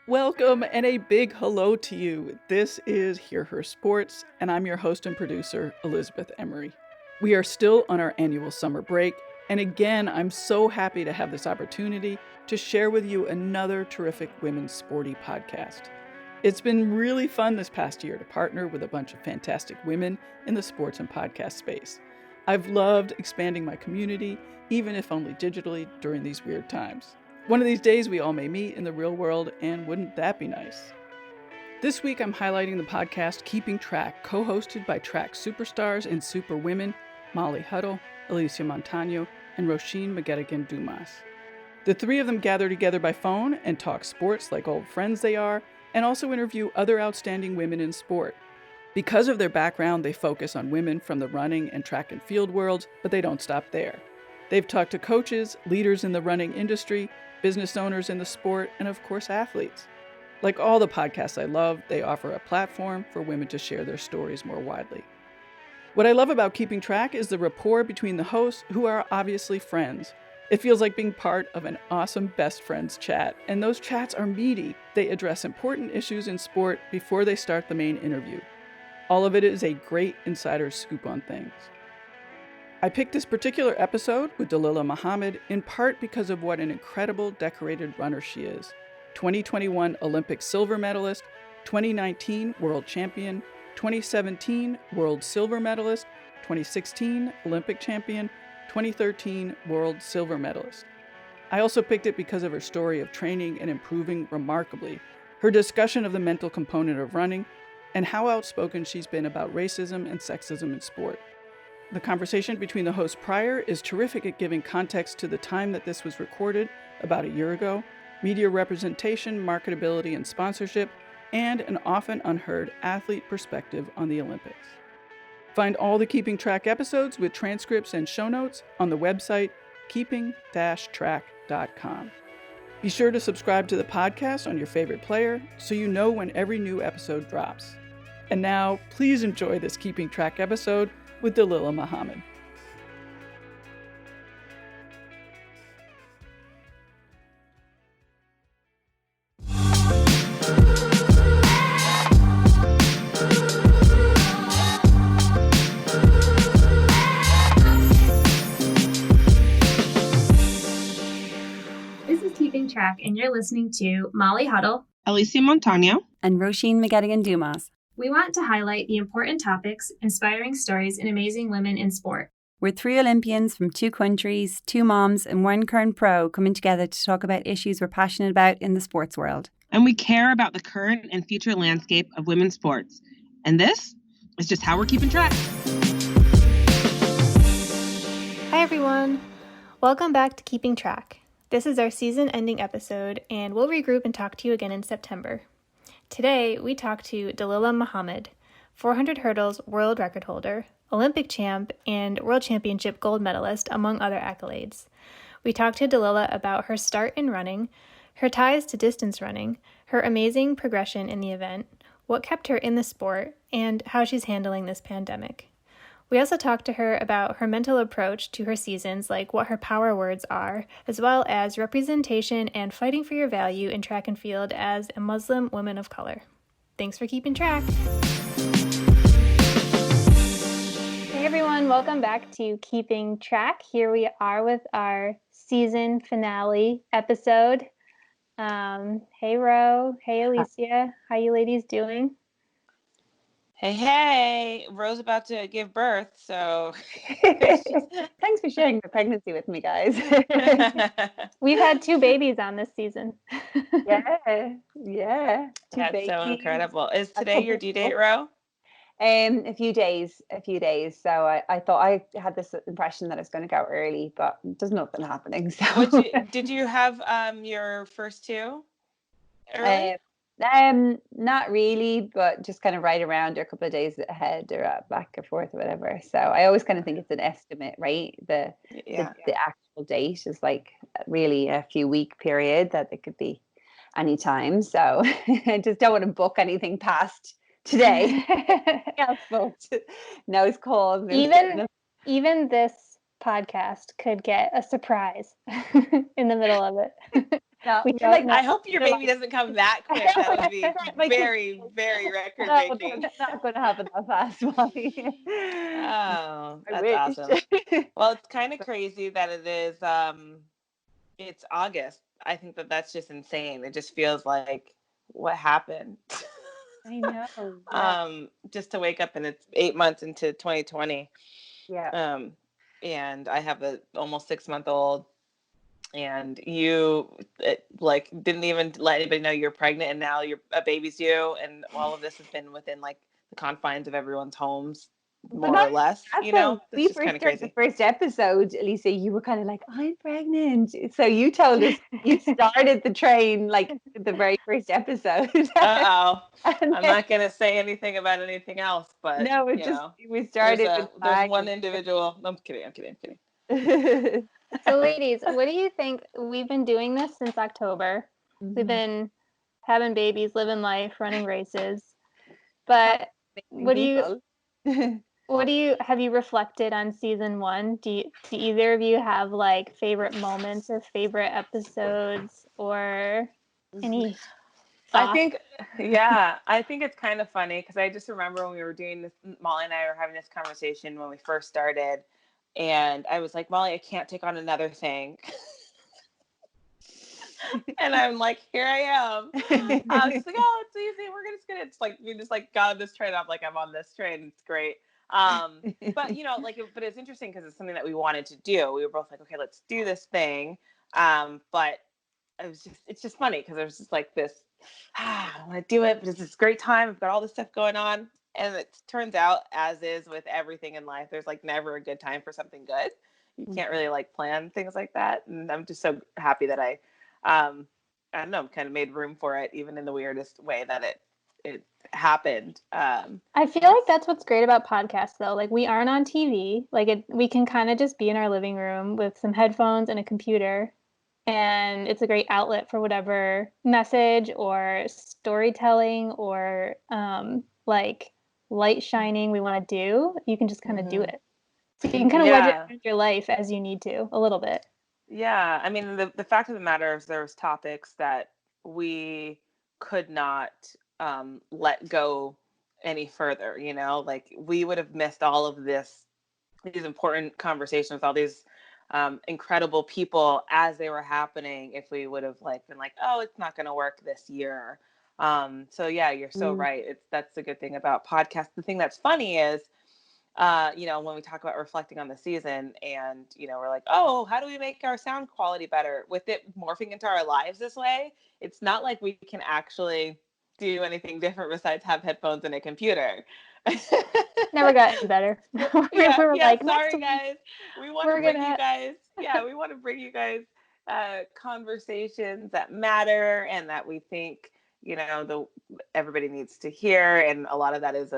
Welcome and a big hello to you. This is Hear Her Sports, and I'm your host and producer, Elizabeth Emery. We are still on our annual summer break, and again, I'm so happy to have this opportunity to share with you another terrific women's sporty podcast. It's been really fun this past year to partner with a bunch of fantastic women in the sports and podcast space. I've loved expanding my community, even if only digitally, during these weird times. One of these days we all may meet in the real world, and wouldn't that be nice? This week I'm highlighting the podcast Keeping Track, co-hosted by track superstars and superwomen Molly Huddle, Alysia Montano, and Roisin McGettigan Dumas. The three of them gather together by phone and talk sports like old friends they are, and also interview other outstanding women in sport. Because of their background, they focus on women from the running and track and field worlds, but they don't stop there. They've talked to coaches, leaders in the running industry, business owners in the sport, and of course, athletes. Like all the podcasts I love, they offer a platform for women to share their stories more widely. What I love about Keeping Track is the rapport between the hosts, who are obviously friends. It feels like being part of an awesome best friends chat, and those chats are meaty. They address important issues in sport before they start the main interview. All of it is a great insider scoop on things. I picked this particular episode with Dililah Muhammad in part because of what an incredible decorated runner she is. 2021 Olympic silver medalist, 2019 world champion, 2017 world silver medalist, 2016 Olympic champion, 2013 world silver medalist. I also picked it because of her story of training and improving remarkably, her discussion of the mental component of running, and how outspoken she's been about racism and sexism in sport. The conversation between the hosts prior is terrific at giving context to the time that this was recorded, about a year ago, media representation, marketability, and sponsorship, and an often unheard athlete perspective on the Olympics. Find all the Keeping Track episodes with transcripts and show notes on the website keeping-track.com. Be sure to subscribe to the podcast on your favorite player so you know when every new episode drops. And now, please enjoy this Keeping Track episode with Dililah Muhammad. This is Keeping Track, and you're listening to Molly Huddle, Alysia Montano, and Roisin McGettigan Dumas. We want to highlight the important topics, inspiring stories, and amazing women in sport. We're three Olympians from two countries, two moms, and one current pro coming together to talk about issues we're passionate about in the sports world. And we care about the current and future landscape of women's sports. And this is just how we're keeping track. Hi everyone! Welcome back to Keeping Track. This is our season-ending episode, and we'll regroup and talk to you again in September. Today, we talk to Dililah Muhammad, 400 hurdles world record holder, Olympic champ, and World Championship gold medalist, among other accolades. We talk to Dalilah about her start in running, her ties to distance running, her amazing progression in the event, what kept her in the sport, and how she's handling this pandemic. We also talked to her about her mental approach to her seasons, like what her power words are, as well as representation and fighting for your value in track and field as a Muslim woman of color. Thanks for keeping track. Hey everyone, welcome back to Keeping Track. Here we are with our season finale episode. Hey Ro, hey Alysia, how you ladies doing? Hey, Ro's about to give birth, so Thanks for sharing the pregnancy with me, guys. We've had two babies on this season. yeah. Two that's babies. so incredible. Is today your due date, Ro? A few days. So I thought I had this impression that it's going to go early, but there's nothing happening. So Did you have your first two early? Not really, but just kind of right around or a couple of days ahead or back or forth or whatever. So I always kind of think it's an estimate, right? The actual date is like really a few week period that it could be any time. So I just don't want to book anything past today. No, it's called. Even this podcast could get a surprise in the middle of it. No, We you're don't like, know. I hope your baby doesn't come that quick. That would be My kid- very, very record no, breaking. that's not going to happen that fast, Molly. Oh, I that's wish. awesome. Well, it's kind of crazy that it is it's August. I think that that's just insane. It just feels like what happened. I know. Yeah. Just to wake up and it's 8 months into 2020. Yeah. And I have a almost 6-month-old, and you like didn't even let anybody know you're pregnant, and now you're a baby's due, and all of this has been within like the confines of everyone's homes, But more or less. that's You know, we it's just first kind of started crazy. the first episode, Alysia, you were kind of like, I'm pregnant. So you told us you started the train like the very first episode. I'm And then- not gonna say anything about anything else, but no, it you just know, we started with there's one individual. No, I'm kidding. So, ladies, what do you think? We've been doing this since October. We've been having babies, living life, running races. But what do you have you reflected on season 1? Do either of you have like favorite moments or favorite episodes or any thoughts? I think it's kind of funny because I just remember when we were doing this, Molly and I were having this conversation when we first started, and I was like, Molly, I can't take on another thing. And I'm like, here I am. She's like, oh, it's easy. It's like, we just like got on this train. I'm like, I'm on this train. It's great. But you know, like, but it's interesting because it's something that we wanted to do. We were both like, okay, let's do this thing. But it's just funny because there's just like this, I want to do it, but it's this great time. I've got all this stuff going on. And it turns out, as is with everything in life, there's like never a good time for something good. You can't really like plan things like that. And I'm just so happy that I don't know, kind of made room for it, even in the weirdest way that it happened. I feel like that's what's great about podcasts, though. Like, we aren't on TV. Like, we can kind of just be in our living room with some headphones and a computer, and it's a great outlet for whatever message or storytelling or like light shining we want to do. You can just kind of do it. So you can kind of wedge it into your life as you need to, a little bit. Yeah, I mean, the fact of the matter is there's topics that we could not let go any further, you know, like we would have missed all of these important conversations with all these incredible people as they were happening if we would have like been like, oh, it's not going to work this year. So yeah, you're so right. That's the good thing about podcasts. The thing that's funny is, you know, when we talk about reflecting on the season and, you know, we're like, oh, how do we make our sound quality better with it morphing into our lives this way? It's not like we can actually do anything different besides have headphones and a computer. Never got any better. Sorry like, guys. We want to bring you guys, we want to bring you guys conversations that matter and that we think, you know, everybody needs to hear. And a lot of that is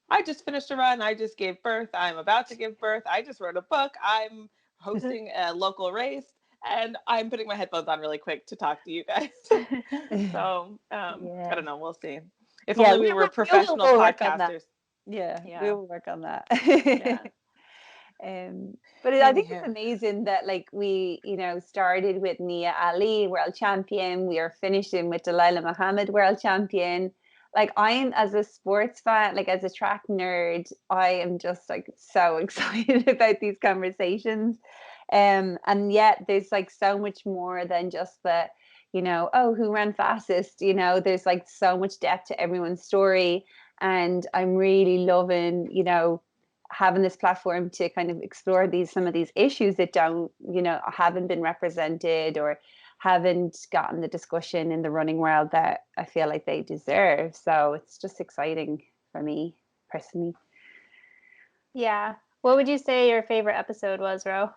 I just finished a run. I just gave birth. I'm about to give birth. I just wrote a book. I'm hosting a local race, and I'm putting my headphones on really quick to talk to you guys. So I don't know. We'll see. If only we were professional podcasters. Yeah, we will work on that. But I think it's amazing that like we, you know, started with Nia Ali, world champion. We are finishing with Dililah Muhammad, world champion. Like, I'm, as a sports fan, like as a track nerd, I am just like so excited about these conversations. And yet there's like so much more than just the, you know, oh, who ran fastest? You know, there's like so much depth to everyone's story. And I'm really loving, you know, having this platform to kind of explore some of these issues that don't, you know, haven't been represented or haven't gotten the discussion in the running world that I feel like they deserve. So it's just exciting for me personally. Yeah. What would you say your favorite episode was, Ro?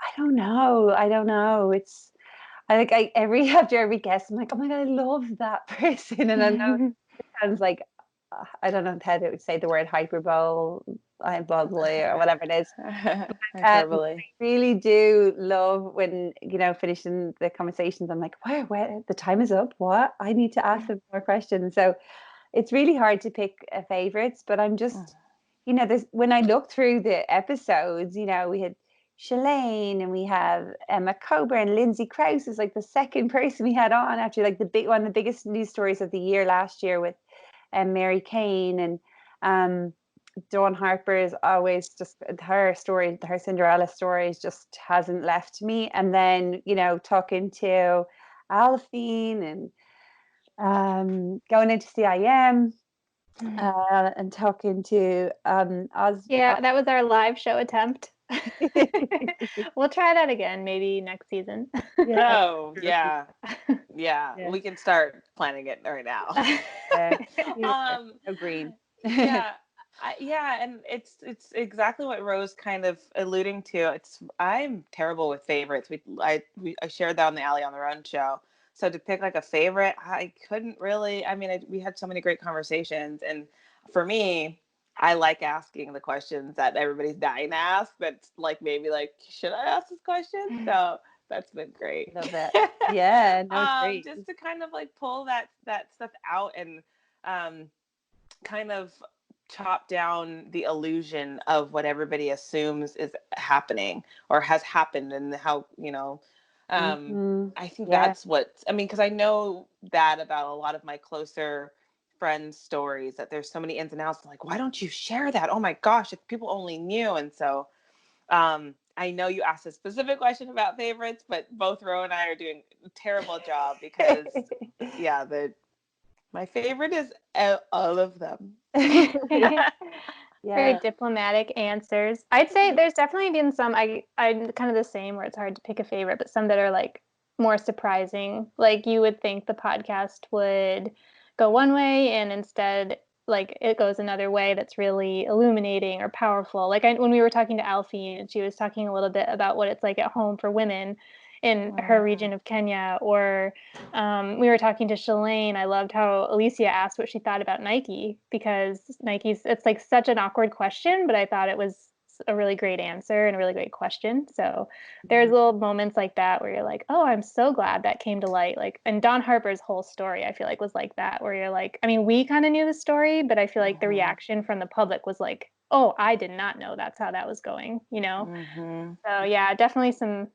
I don't know. It's after every guest, I'm like, oh my God, I love that person. And I know it sounds like, I don't know how to say the word hyperbole or whatever it is. I really do love when, you know, finishing the conversations, I'm like, where the time is up. What? I need to ask them more questions. So it's really hard to pick favorites, but I'm just, you know, when I look through the episodes, you know, we had Shalane, and we have Emma Coburn. Lindsay Krause is like the second person we had on after like one of the biggest news stories of the year last year with Mary Kane, and Dawn Harper is always just her story, her Cinderella stories just hasn't left me. And then, you know, talking to Alphine and going into CIM and talking to Yeah, that was our live show attempt. We'll try that again, maybe next season. Oh, yeah. Yeah, we can start planning it right now. So green. Yeah, and it's exactly what Rose kind of alluding to. I'm terrible with favorites. I shared that on the Alley on the Run show. So to pick like a favorite, I couldn't really. I mean, we had so many great conversations, and for me, I like asking the questions that everybody's dying to ask. That's like maybe like, should I ask this question? So that's been great. Love it. Yeah, no, it's great. Just to kind of like pull that stuff out and kind of chop down the illusion of what everybody assumes is happening or has happened, and how, you know, I think that's what, I mean, because I know that about a lot of my closer friends' stories, that there's so many ins and outs, like, why don't you share that? Oh my gosh, if people only knew. And so I know you asked a specific question about favorites, but both Ro and I are doing a terrible job because my favorite is all of them. Very diplomatic answers. I'd say there's definitely been some, I'm kind of the same, where it's hard to pick a favorite, but some that are like more surprising. Like you would think the podcast would go one way, and instead like it goes another way that's really illuminating or powerful. Like when we were talking to Alfie, and she was talking a little bit about what it's like at home for women in her region of Kenya, or we were talking to Shalane. I loved how Alysia asked what she thought about Nike, because it's like such an awkward question, but I thought it was a really great answer and a really great question. So there's little moments like that where you're like, oh, I'm so glad that came to light. Like, and Dawn Harper's whole story, I feel like, was like that, where you're like, I mean, we kind of knew the story, but I feel like the reaction from the public was like, oh, I did not know that's how that was going, you know? So yeah, definitely some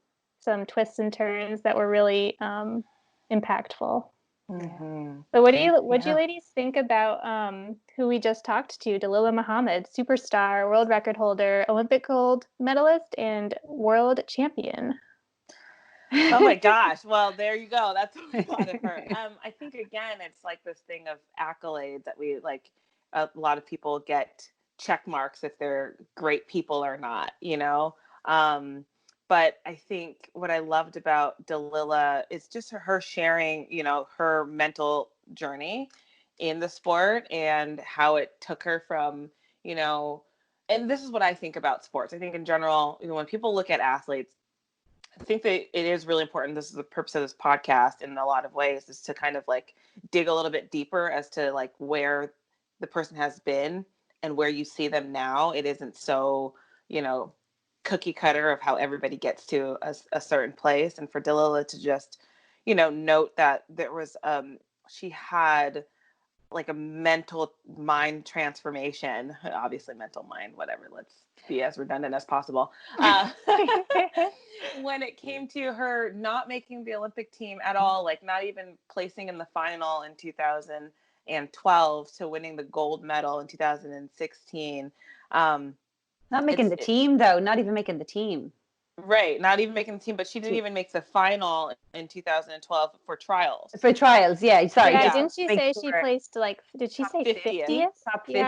twists and turns that were really impactful. So what do you ladies think about who we just talked to, Dililah Muhammad, superstar, world record holder, Olympic gold medalist, and world champion? Oh my gosh. Well, there you go. That's what we thought of her. I think, again, it's like this thing of accolades that we like. A lot of people get check marks if they're great people or not, you know? But I think what I loved about Dalilah is just her sharing, you know, her mental journey in the sport and how it took her from, you know, and this is what I think about sports. I think in general, you know, when people look at athletes, I think that it is really important. This is the purpose of this podcast in a lot of ways, is to kind of like dig a little bit deeper as to like where the person has been and where you see them now. It isn't so, you know, cookie cutter of how everybody gets to a certain place. And for Dalilah to just, you know, note that there was, she had like a mental mind transformation, obviously mental mind, whatever, let's be as redundant as possible. When it came to her not making the Olympic team at all, like not even placing in the final in 2012 to winning the gold medal in 2016. Not making the team, though. Not even making the team. Right. Not even making the team, but she didn't even make the final in 2012 for trials. For trials, yeah. Sorry. Yeah, didn't she say she placed like, did she say 50th? Top 50.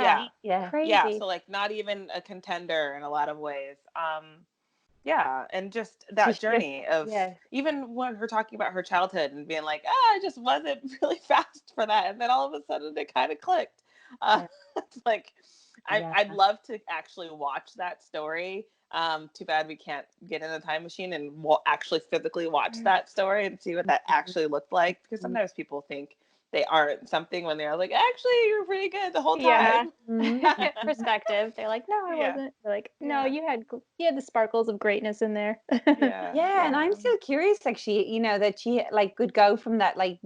Yeah. Crazy. Yeah, so like not even a contender in a lot of ways. Yeah, and just that journey of even when her talking about her childhood and being like, I just wasn't really fast for that. And then all of a sudden it kind of clicked. It's like, I'd love to actually watch that story. Too bad we can't get in a time machine and actually physically watch that story and see what that actually looked like. Because sometimes people think they aren't something when they're like, actually, you were pretty good the whole time. Perspective. They're like, no, I wasn't. They're like, no, you had the sparkles of greatness in there. And I'm still curious, like, she, you know, that she like could go from that like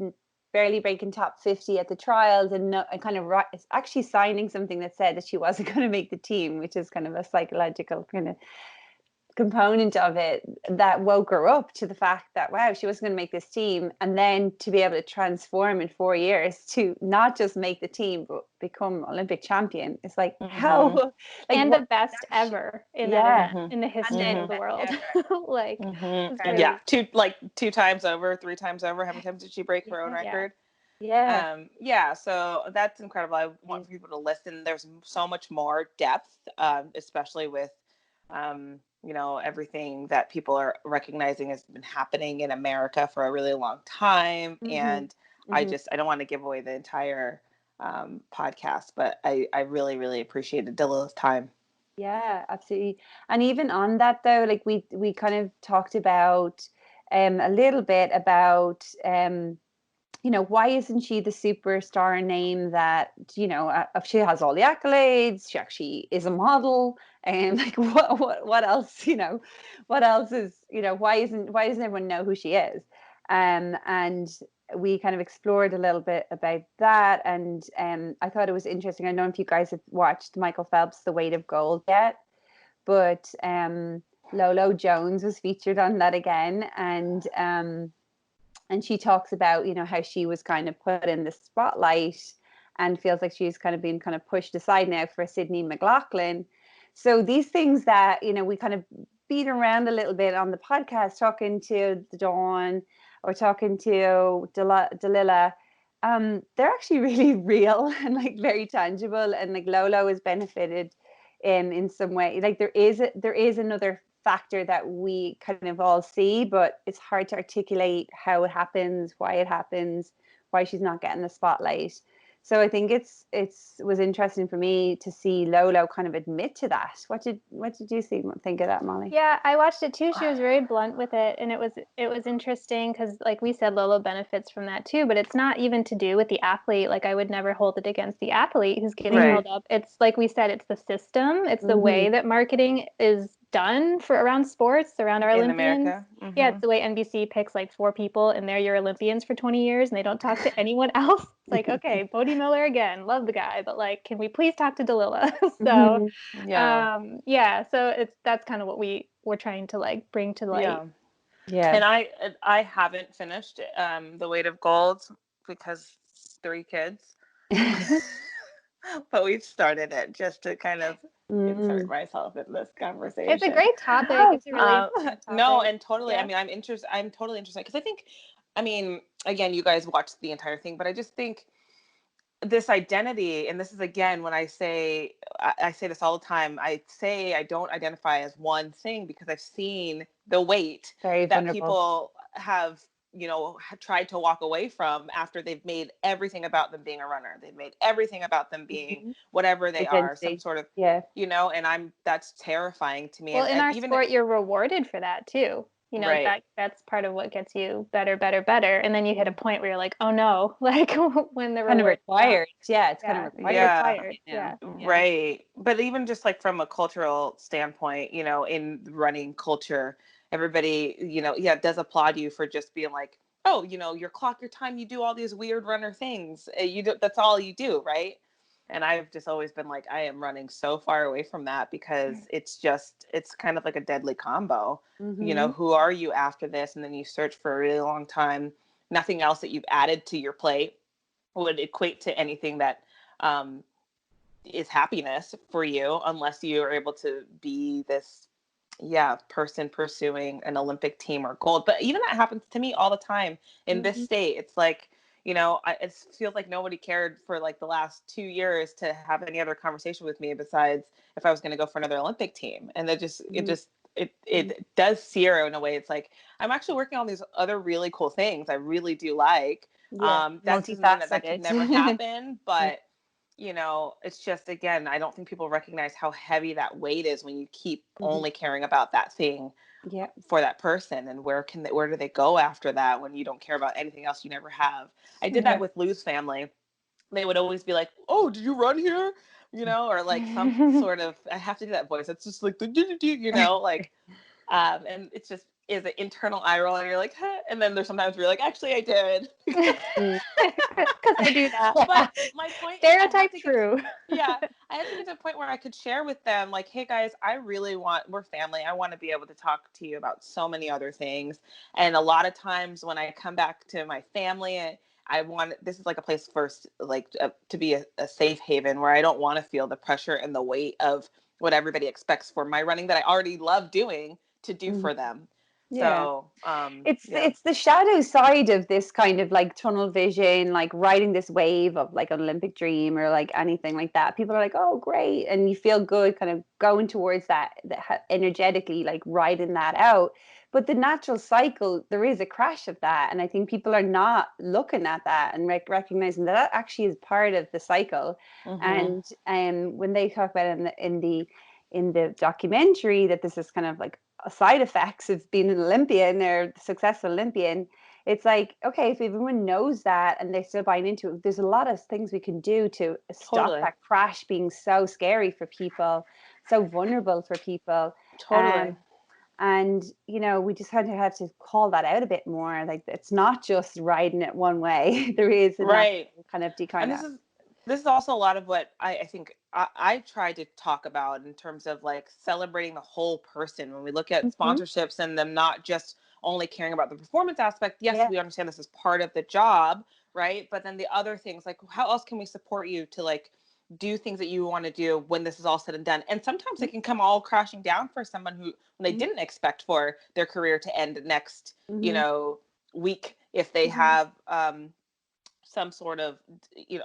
barely breaking top 50 at the trials and kind of actually signing something that said that she wasn't going to make the team, which is kind of a psychological kind of component of it that woke her up to the fact that, wow, she wasn't going to make this team. And then to be able to transform in 4 years to not just make the team, but become Olympic champion. It's like, how? Like, and the best ever in that in the history of the world. Like, yeah, two times over, 3 times over. How many times did she break her own record? Yeah. So that's incredible. I want for people to listen. There's so much more depth, especially with everything that people are recognizing has been happening in America for a really long time. And I don't want to give away the entire podcast, but I really, really appreciated Dililah's time. Yeah, absolutely. And even on that though, like we kind of talked about a little bit about why isn't she the superstar name that, if she has all the accolades, she actually is a model, and like what else, what else is, why doesn't everyone know who she is? And we kind of explored a little bit about that, and I thought it was interesting. I don't know if you guys have watched Michael Phelps' The Weight of Gold yet, but Lolo Jones was featured on that again, and she talks about, how she was kind of put in the spotlight and feels like she's kind of been kind of pushed aside now for Sydney McLaughlin. So these things that, we kind of beat around a little bit on the podcast, talking to Dawn or talking to Dalilah, they're actually really real and like very tangible. And like Lolo has benefited in some way. Like there is another factor that we kind of all see, but it's hard to articulate how it happens, why she's not getting the spotlight. So I think it was interesting for me to see Lolo kind of admit to that. What did you think of that, Molly? Yeah, I watched it too. She was very blunt with it, and it was interesting because, like we said, Lolo benefits from that too. But it's not even to do with the athlete. Like I would never hold it against the athlete who's getting held up. It's like we said, it's the system. It's the way that marketing is done around sports, around our Olympians. America. Yeah, it's the way NBC picks like 4 people and they're your Olympians for 20 years and they don't talk to anyone else. It's like, okay, Bodie Miller again, love the guy, but like, can we please talk to Dalilah? So so that's kind of what we were trying to like bring to light. Yeah. And I haven't finished The Weight of Gold because 3 kids. But we've started it just to kind of insert myself in this conversation. It's a great topic. It's a really topic. No, and totally. Yeah. I mean, I'm totally interested because I think, again, you guys watched the entire thing, but I just think this identity, and this is again when I say this all the time. I say I don't identify as one thing because I've seen the weight that people have tried to walk away from after they've made everything about them being a runner. They've made everything about them being whatever they are, some sort of, and that's terrifying to me. Well, and in our even sport, you're rewarded for that too. That's part of what gets you better. And then you hit a point where you're like, oh no, like when the kind of required. Yeah, it's kind of required. Yeah. Right. But even just like from a cultural standpoint, in running culture, everybody, does applaud you for just being like, oh, your clock, your time, you do all these weird runner things. That's all you do, right? And I've just always been like, I am running so far away from that because it's kind of like a deadly combo. Who are you after this? And then you search for a really long time. Nothing else that you've added to your plate would equate to anything that is happiness for you unless you are able to be this person pursuing an Olympic team or gold. But even that happens to me all the time in this state. It's like, it feels like nobody cared for like the last 2 years to have any other conversation with me besides if I was going to go for another Olympic team. And it does sear in a way. It's like, I'm actually working on these other really cool things I really do like. That doesn't mean that could never happen, but it's just, again, I don't think people recognize how heavy that weight is when you keep only caring about that thing for that person. And where do they go after that when you don't care about anything else you never have? I did that with Lou's family. They would always be like, oh, did you run here? Or like some sort of, I have to do that voice. It's just like, like, and it's just, is an internal eye roll, and you're like, huh? And then there's sometimes where you're like, actually, I did. Because I do that. But my point Stereotype is, true. yeah, I had to get to a point where I could share with them, like, hey guys, we're family. I want to be able to talk to you about so many other things. And a lot of times when I come back to my family, this is like a place first, like to be a safe haven where I don't want to feel the pressure and the weight of what everybody expects for my running that I already love doing to do for them. Yeah. So it's the shadow side of this kind of like tunnel vision, like riding this wave of like an Olympic dream or like anything like that. People are like, oh, great. And you feel good kind of going towards that energetically, like riding that out. But the natural cycle, there is a crash of that. And I think people are not looking at that and recognizing that that actually is part of the cycle. And when they talk about it in the documentary, that this is kind of like side effects of being an Olympian or a successful Olympian, it's like, okay, if everyone knows that and they're still buying into it, there's a lot of things we can do to stop that crash being so scary for people, so vulnerable for people. And, you know, we just kind of have to call that out a bit more. Like, it's not just riding it one way. There is a kind of decline. This is also a lot of what I think I tried to talk about in terms of like celebrating the whole person. When we look at sponsorships and them not just only caring about the performance aspect, yes, we understand this is part of the job, right? But then the other things, like how else can we support you to like do things that you want to do when this is all said and done? And sometimes it can come all crashing down for someone who when they didn't expect for their career to end next, you know, week if they have some sort of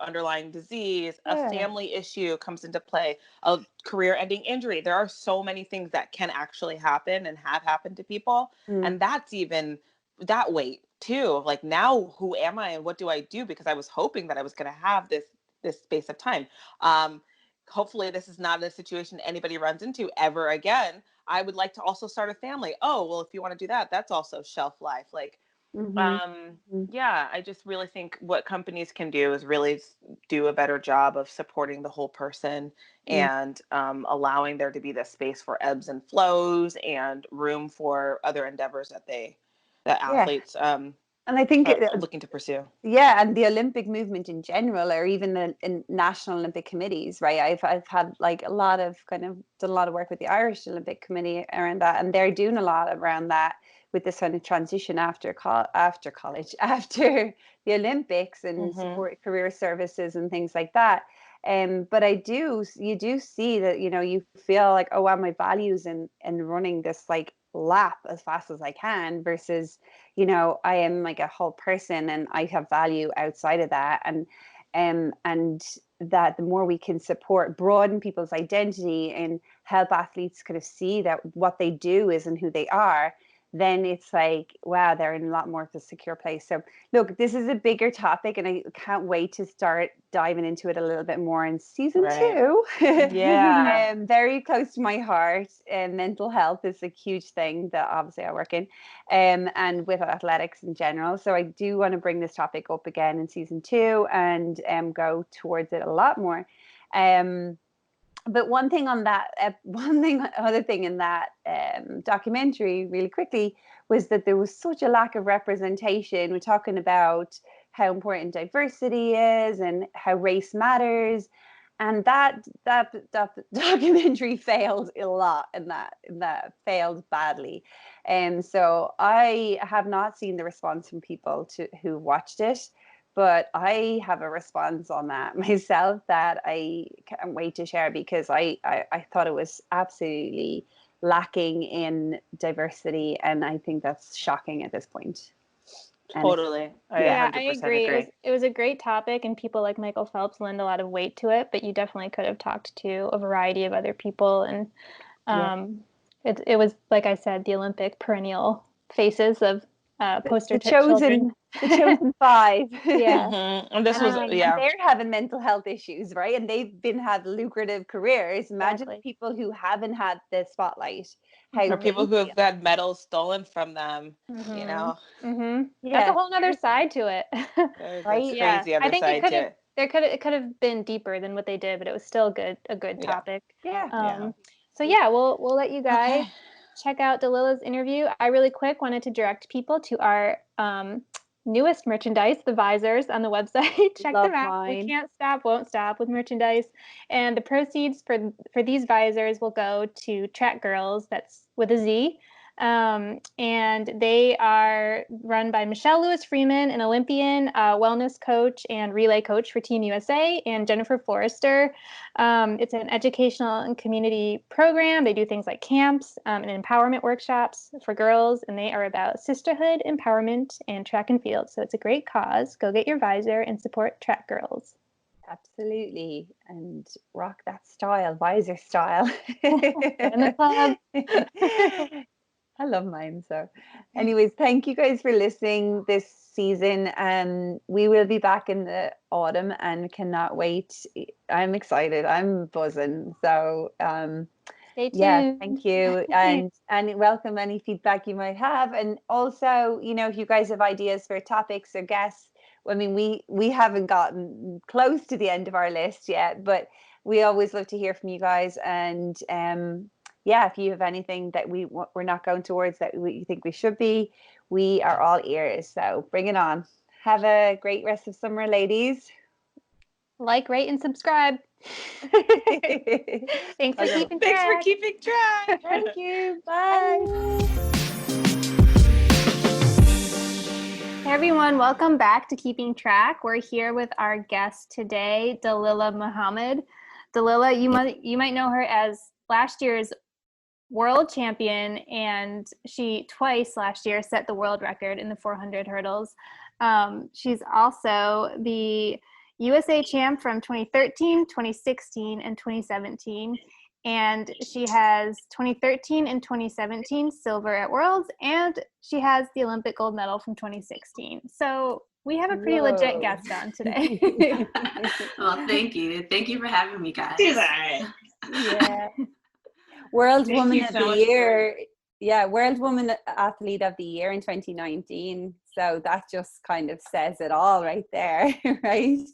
underlying disease, a family issue comes into play, a career-ending injury. There are so many things that can actually happen and have happened to people, and that's even that weight too. Like, now, who am I and what do I do? Because I was hoping that I was going to have this space of time. Hopefully, this is not a situation anybody runs into ever again. I would like to also start a family. Oh, well, if you want to do that, that's also shelf life. Like. Yeah, I just really think what companies can do is really do a better job of supporting the whole person and allowing there to be this space for ebbs and flows and room for other endeavors that athletes and I think are looking to pursue. Yeah, and the Olympic movement in general, or even the national Olympic committees, right? I've had like a lot of done a lot of work with the Irish Olympic Committee around that, and they're doing a lot around that with this kind of transition after college, after the Olympics, and support career services and things like that. But you do see that, you know, you feel like, oh wow, my values in running this like lap as fast as I can versus, you know, I am like a whole person and I have value outside of that. And that the more we can broaden people's identity and help athletes kind of see that what they do isn't who they are, then it's like, wow, they're in a lot more of a secure place. So look, this is a bigger topic and I can't wait to start diving into it a little bit more in season 2. Yeah. Very close to my heart. And mental health is a huge thing that obviously I work in, and with athletics in general. So I do want to bring this topic up again in season 2 and go towards it a lot more. But other thing in that documentary, really quickly, was that there was such a lack of representation. We're talking about how important diversity is and how race matters, and that documentary failed a lot, and that failed badly. And so I have not seen the response from people who watched it. But I have a response on that myself that I can't wait to share, because I thought it was absolutely lacking in diversity. And I think that's shocking at this point. Totally. I agree. It was a great topic, and people like Michael Phelps lend a lot of weight to it, but you definitely could have talked to a variety of other people. And it was, like I said, the Olympic perennial faces of poster children. The chosen 5. And this was they're having mental health issues, right? And they've had lucrative careers. Imagine people who haven't had the spotlight. Or people who have had medals stolen from them, you know. That's a whole other side to it. Right? Crazy other side to it. It could have been deeper than what they did, but it was still a good topic. So we'll let you guys check out Dalilah's interview. I really quick wanted to direct people to our newest merchandise, the visors on the website. Check them out. Mine. We can't stop, won't stop with merchandise. And the proceeds for these visors will go to Track Girls, that's with a Z. And they are run by Michelle Lewis-Freeman, an Olympian, wellness coach and relay coach for Team USA, and Jennifer Forrester. It's an educational and community program. They do things like camps and empowerment workshops for girls, and they are about sisterhood, empowerment, and track and field. So it's a great cause. Go get your visor and support Track Girls. Absolutely. And rock that style, visor style. In the club. I love mine. So anyways, thank you guys for listening this season. We will be back in the autumn and cannot wait. I'm excited. I'm buzzing. So Stay tuned. yeah, thank you. And welcome any feedback you might have. And also, you know, if you guys have ideas for topics or guests, I mean, we haven't gotten close to the end of our list yet, but we always love to hear from you guys. And yeah, if you have anything that we're not going towards that you think we should be, we are all ears. So bring it on. Have a great rest of summer, ladies. Like, rate, and subscribe. Thanks for keeping track. Thanks for keeping track. Thank you. Bye. Hey everyone, welcome back to Keeping Track. We're here with our guest today, Dililah Muhammad. Dalilah, you might know her as last year's world champion, and she twice last year set the world record in the 400 hurdles. She's also the USA champ from 2013, 2016, and 2017. And she has 2013 and 2017 silver at Worlds, and she has the Olympic gold medal from 2016. So we have a pretty legit guest on today. Well, thank you. Thank you for having me, guys. Yeah. World Woman of the Year. Yeah, World Woman Athlete of the Year in 2019. So that just kind of says it all right there, right?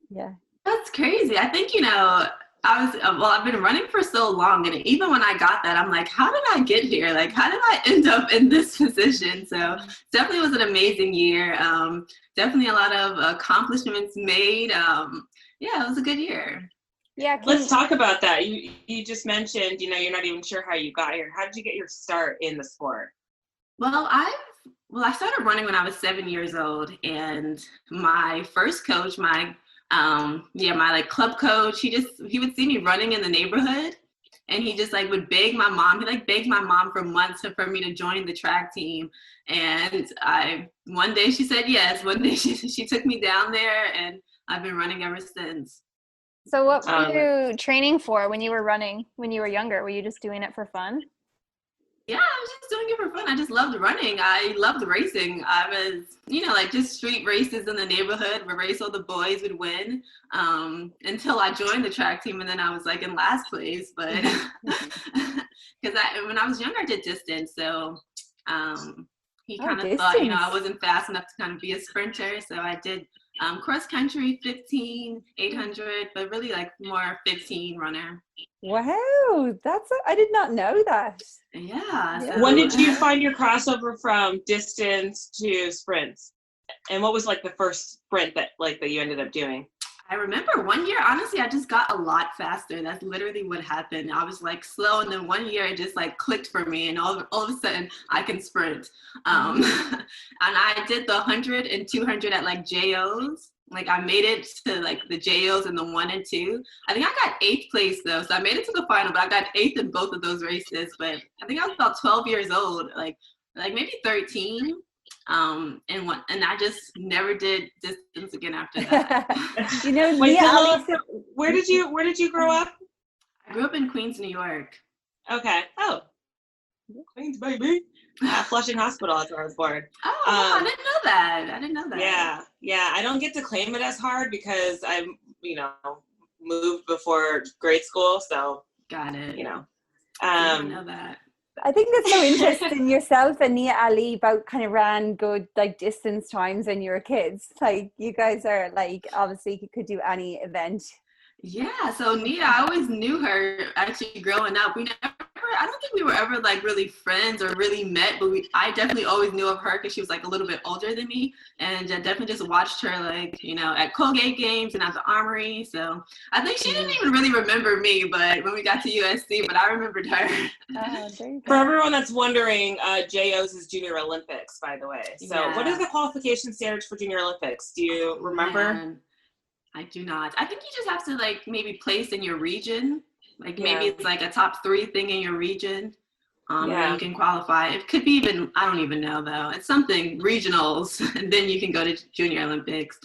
Yeah. That's crazy. I think, I've been running for so long, and even when I got that, I'm like, how did I get here? Like, how did I end up in this position? So definitely was an amazing year. Definitely a lot of accomplishments made. Yeah, it was a good year. Yeah. Let's talk about that. You just mentioned, you're not even sure how you got here. How did you get your start in the sport? Well, I started running when I was 7 years old, and my first coach, my club coach, he would see me running in the neighborhood, and he just would beg my mom. He begged my mom for months for me to join the track team. And one day she said yes. One day she took me down there, and I've been running ever since. So what were you training for when you were running when you were younger? Were you just doing it for fun? Yeah, I was just doing it for fun. I just loved running. I loved racing. I was, just street races in the neighborhood where all the boys would win, until I joined the track team, and then I was in last place. But because when I was younger, I did distance. So he kind of thought, I wasn't fast enough to kind of be a sprinter. So I did cross country, 15, 800, but really more 15 runner. Wow, I did not know that. Yeah. So, when did you find your crossover from distance to sprints? And what was the first sprint that you ended up doing? I remember one year, honestly, I just got a lot faster. That's literally what happened. I was slow, and then one year it just clicked for me, and all of a sudden I can sprint. And I did the 100 and 200 at JOs. I made it to the JOs and the 1 and 2. I think I got 8th place though, so I made it to the final, but I got 8th in both of those races. But I think I was about 12 years old, maybe 13. And I just never did distance again after that. Where did you grow up? I grew up in Queens, New York. Okay. Oh, Queens, baby. Flushing Hospital, that's where I was born. Oh, I didn't know that. Yeah. I don't get to claim it as hard because I, moved before grade school. So got it. I didn't know that. I think that's so interesting. Yourself and Nia Ali both kind of ran good distance times when you were kids. You guys are obviously you could do any event. Yeah, so Nia, I always knew her actually growing up. We never don't think we were ever like really friends or really met, but I definitely always knew of her because she was like a little bit older than me, and I definitely just watched her like, you know, at Colgate games and at the Armory. So I think she didn't even really remember me, but when we got to USC, but I remembered her. For everyone that's wondering, JO's is Junior Olympics, by the way. So what are the qualification standards for Junior Olympics? Do you remember? Man, I do not. I think you just have to like maybe place in your region. Like maybe it's like a top 3 thing in your region. And then you can qualify. It could be even, I don't even know though. It's something regionals, and then you can go to Junior Olympics.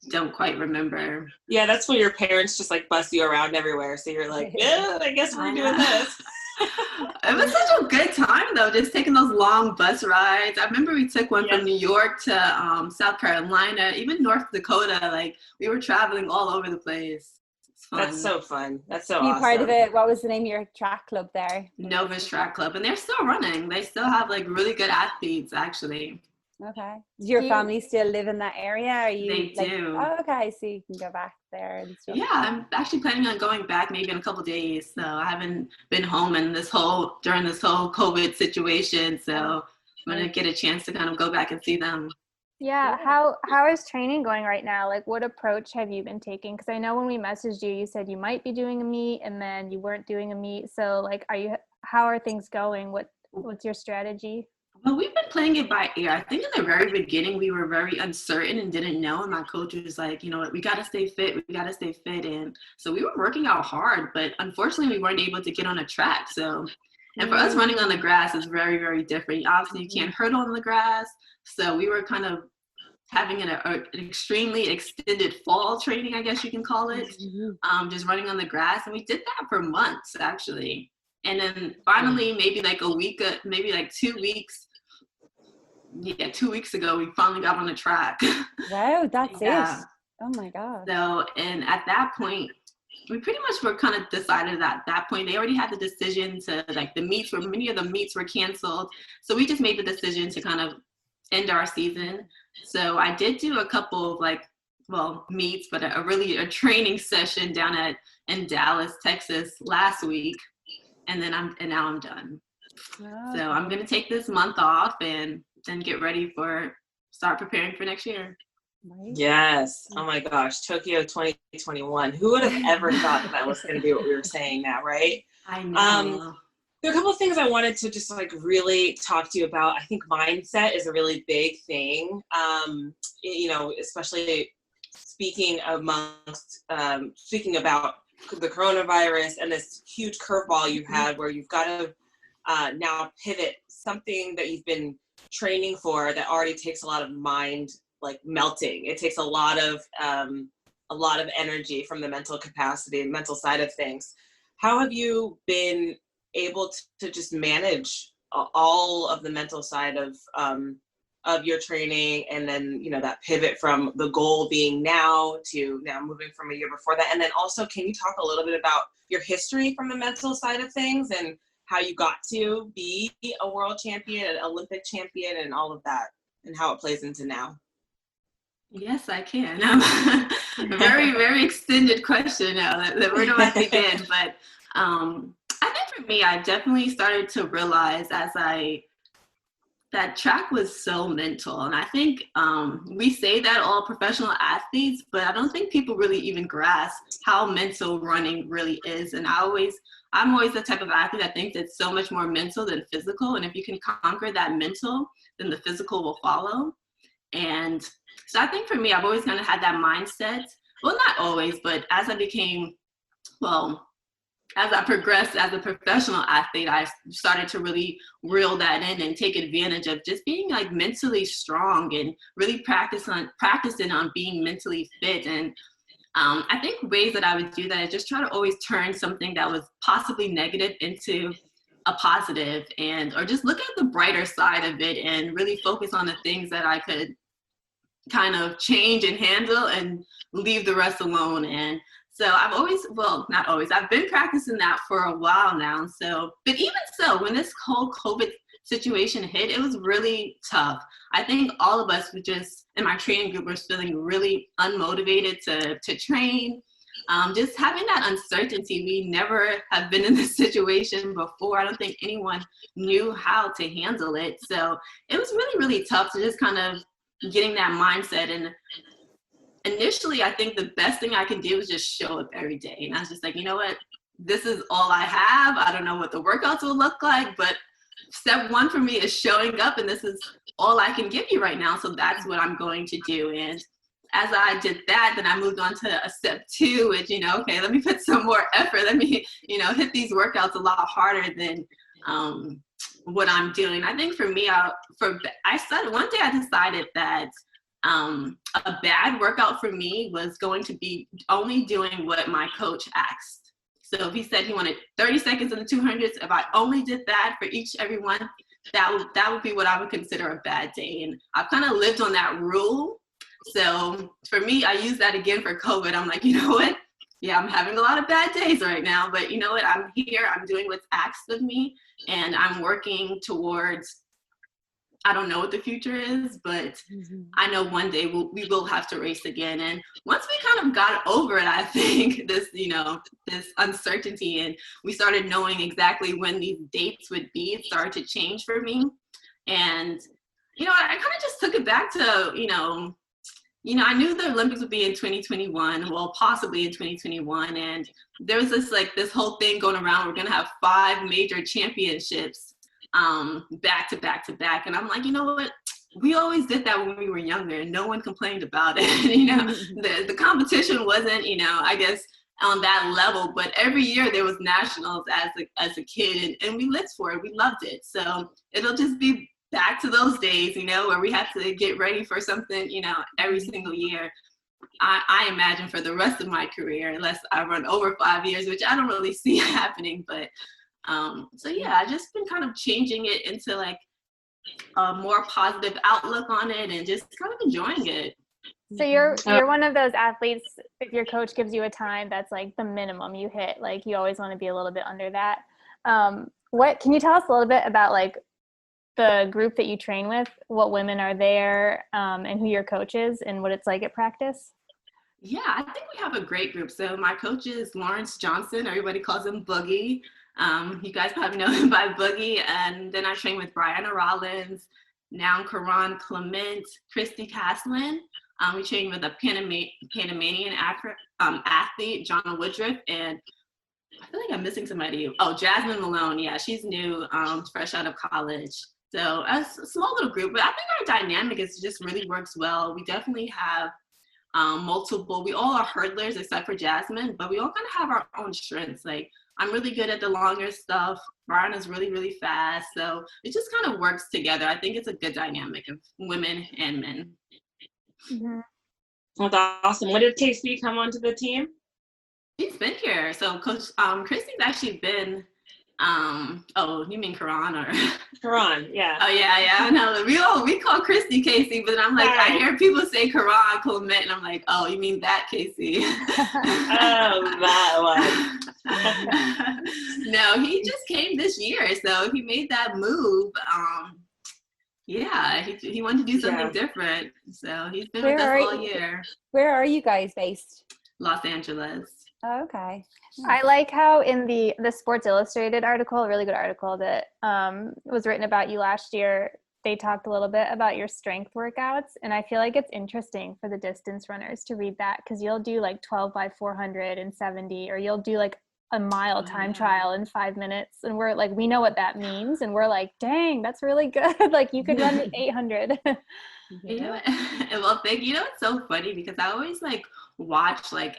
Don't quite remember. Yeah, that's when your parents just like bus you around everywhere. So you're like, yeah, I guess we're doing this. It was such a good time though, just taking those long bus rides. I remember we took one from New York to South Carolina, even North Dakota. Like we were traveling all over the place. That's so fun. That's so Be awesome. part of it. What was the name of your track club there? Novus Track Club, and they're still running. They still have like really good athletes, actually. Okay. Does your family still live in that area? Are you? They do. Oh, okay, so you can go back there and stuff. Yeah, I'm actually planning on going back maybe in a couple of days. So I haven't been home during this whole COVID situation. So I'm gonna get a chance to kind of go back and see them. Yeah. How is training going right now? Like, what approach have you been taking? Because I know when we messaged you, you said you might be doing a meet, and then you weren't doing a meet. So, like, how are things going? What's your strategy? Well, we've been playing it by ear. I think in the very beginning, we were very uncertain and didn't know. And my coach was like, you know what, we got to stay fit. We got to stay fit. And so we were working out hard, but unfortunately, we weren't able to get on a track. So, and for us, running on the grass is very, very different. Obviously, you can't hurdle on the grass. So we were kind of having an extremely extended fall training, I guess you can call it, just running on the grass. And we did that for months, actually. And then finally, maybe like 2 weeks, 2 weeks ago, we finally got on the track. Wow, that's it. Oh my God. So, and at that point, we pretty much were kind of decided at that point. They already had the decision to, like, many of the meets were canceled. So we just made the decision to kind of end our season. So I did do a couple of meets, but a training session down in Dallas, Texas last week. And now I'm done. Oh. So I'm going to take this month off and then get ready start preparing for next year. Right. Yes. Oh my gosh. Tokyo 2021. Who would have ever thought that was going to be what we were saying now, right? I know. There are a couple of things I wanted to just like really talk to you about. I think mindset is a really big thing. Especially speaking about the coronavirus and this huge curveball you had where you've got to now pivot something that you've been training for that already takes a lot of mind like melting. It takes a lot of energy from the mental capacity and mental side of things. How have you been able to just manage all of the mental side of your training, and then that pivot from the goal being now to now moving from a year before that? And then also, can you talk a little bit about your history from the mental side of things and how you got to be a world champion, an Olympic champion, and all of that, and how it plays into now? Yes, I can. A very, very extended question now. Where do I begin? But I think for me, I definitely started to realize that track was so mental. And I think we say that all professional athletes, but I don't think people really even grasp how mental running really is. And I'm always the type of athlete that thinks it's so much more mental than physical. And if you can conquer that mental, then the physical will follow. And so I think for me, I've always kind of had that mindset. Well, not always, but as I progressed as a professional athlete, I started to really reel that in and take advantage of just being like mentally strong and really practicing on being mentally fit. And I think ways that I would do that is just try to always turn something that was possibly negative into a positive, or just look at the brighter side of it and really focus on the things that I could kind of change and handle and leave the rest alone. And so I've been practicing that for a while now. So, but even so, when this whole COVID situation hit, it was really tough. I think all of us in my training group, were feeling really unmotivated to train. just having that uncertainty. We never have been in this situation before. I don't think anyone knew how to handle it. So it was really, really tough to just kind of getting that mindset. And initially, I think the best thing I can do is just show up every day. And I was just like, you know what? This is all I have. I don't know what the workouts will look like, but step one for me is showing up, and this is all I can give you right now. So that's what I'm going to do. And as I did that, then I moved on to a step two, which, okay, let me put some more effort. Let me, hit these workouts a lot harder than what I'm doing. I think for me, one day I decided that a bad workout for me was going to be only doing what my coach asked. So if he said he wanted 30 seconds in the 200s, if I only did that for every one, that would be what I would consider a bad day. And I've kind of lived on that rule. So for me, I use that again for COVID. I'm like, you know what? Yeah, I'm having a lot of bad days right now, but you know what? I'm here. I'm doing what's asked of me, and I'm working towards, I don't know what the future is, but I know one day we will have to race again. And once we kind of got over it, I think this uncertainty, and we started knowing exactly when these dates would be, it started to change for me. And, I kind of just took it back to, I knew the Olympics would be in 2021, well, possibly in 2021. And there was this whole thing going around. We're going to have 5 major championships back to back to back. And I'm like, you know what? We always did that when we were younger, and no one complained about it. The competition wasn't, I guess, on that level, but every year there was nationals as a kid, and we lived for it. We loved it. So it'll just be back to those days, where we have to get ready for something, every single year. I imagine for the rest of my career, unless I run over 5 years, which I don't really see happening. But so yeah, I've just been kind of changing it into like a more positive outlook on it, and just kind of enjoying it. So you're one of those athletes, if your coach gives you a time that's like the minimum you hit, like you always want to be a little bit under that. What can you tell us a little bit about like the group that you train with, what women are there, and who your coach is, and what it's like at practice? Yeah, I think we have a great group. So my coach is Lawrence Johnson. Everybody calls him Boogie. You guys probably know him by Boogie. And then I train with Brianna Rollins, now Karan Clement, Christy Caslin. We train with a Panamanian athlete, Jonna Woodruff, and I feel like I'm missing somebody. Oh, Jasmine Malone. Yeah, she's new, fresh out of college. So a small little group, but I think our dynamic just really works well. We definitely have multiple, we all are hurdlers except for Jasmine, but we all kind of have our own strengths. Like I'm really good at the longer stuff. Brian is really, really fast. So it just kind of works together. I think it's a good dynamic of women and men. Mm-hmm. That's awesome. What did it take for you to come onto the team? She's been here. So Coach Christy's actually been, oh, you mean Karan or? Karan, yeah. Oh, yeah. No, we call Christy Casey, but I'm like, right. I hear people say Karan Clement, and I'm like, oh, you mean that Casey? Oh, that one. No, he just came this year, so he made that move. Yeah, he wanted to do something different, so he's been with us all year. Where are you guys based? Los Angeles. Oh, okay. I like how in the Sports Illustrated article, a really good article that was written about you last year, they talked a little bit about your strength workouts. And I feel like it's interesting for the distance runners to read that, because you'll do like 12 by 400 and 70, or you'll do like a mile time trial in 5 minutes. And we're like, we know what that means. And we're like, dang, that's really good. Like you could run the 800. Yeah. Well, thank you. It's so funny because I always like watch like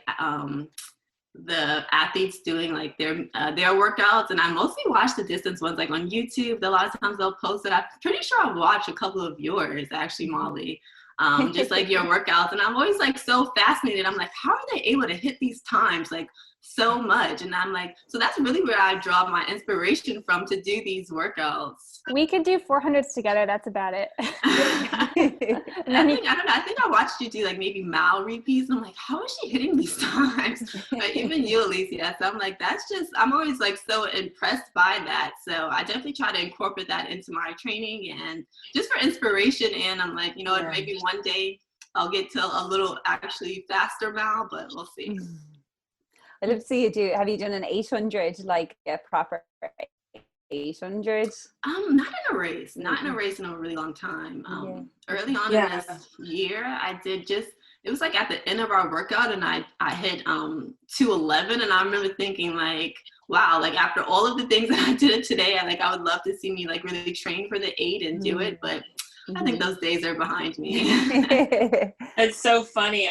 the athletes doing like their workouts, and I mostly watch the distance ones like on YouTube. A lot of times they'll post it. I'm pretty sure I've watched a couple of yours actually, Molly. Just like your workouts, and I'm always like so fascinated. I'm like, how are they able to hit these times like so much? And I'm like, so that's really where I draw my inspiration from to do these workouts. We could do 400s together. That's about it. And I think I watched you do like maybe mile repeats, and I'm like, how is she hitting these times? But even you, Alysia. So I'm like, I'm always like so impressed by that. So I definitely try to incorporate that into my training, and just for inspiration. And I'm like, maybe one day I'll get to a little actually faster mile, but we'll see. I'd love to see you do. Have you done an 800, like a proper 800? Not in a race. Not in a race in a really long time. Early on in this year, I did it was like at the end of our workout, and I hit 211, and I remember thinking like, wow, like after all of the things that I did today, I would love to see me like really train for the 8 and do it, but I think those days are behind me. It's so funny.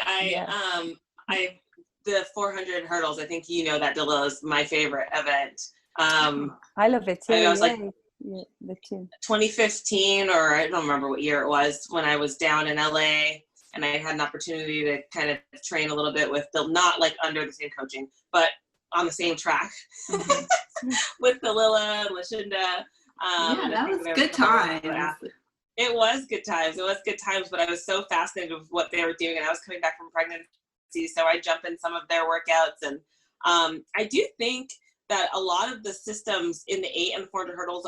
The 400 hurdles, I think you know that, Dalilah, is my favorite event. I love it too. I was like, the two. 2015, or I don't remember what year it was, when I was down in LA, and I had an opportunity to kind of train a little bit with not like under the same coaching, but on the same track with Dalilah and Lashinda. That was good times. It was good times, but I was so fascinated with what they were doing, and I was coming back from pregnancy, so I jumped in some of their workouts. And I do think that a lot of the systems in the 8 and 400 hurdles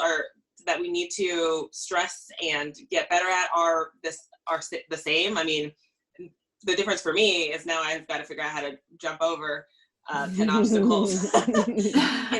that we need to stress and get better at are the same. I mean, the difference for me is now I've got to figure out how to jump over 10 obstacles in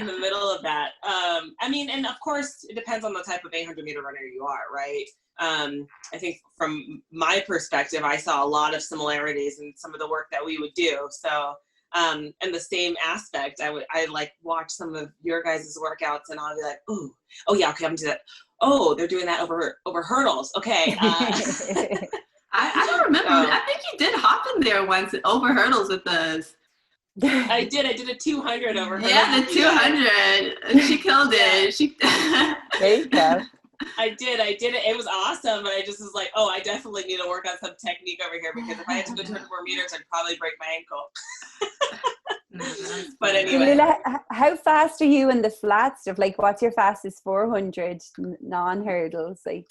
the middle of that. I mean, and of course, it depends on the type of 800-meter runner you are, right? I think from my perspective, I saw a lot of similarities in some of the work that we would do. So, and the same aspect, I like watch some of your guys' workouts, and I'll be like, oh yeah, okay, I'm doing that. Oh, they're doing that over hurdles. Okay. I don't remember. I think you did hop in there once over hurdles with us. I did a 200 over hurdles. Yeah, the 200. She killed it. There you go. I did it. It was awesome, but I just was like, I definitely need to work on some technique over here, because if I had to go 200 more meters, I'd probably break my ankle. But anyway. Dalilah, how fast are you in the flat stuff? Like, what's your fastest 400 non-hurdles? Like,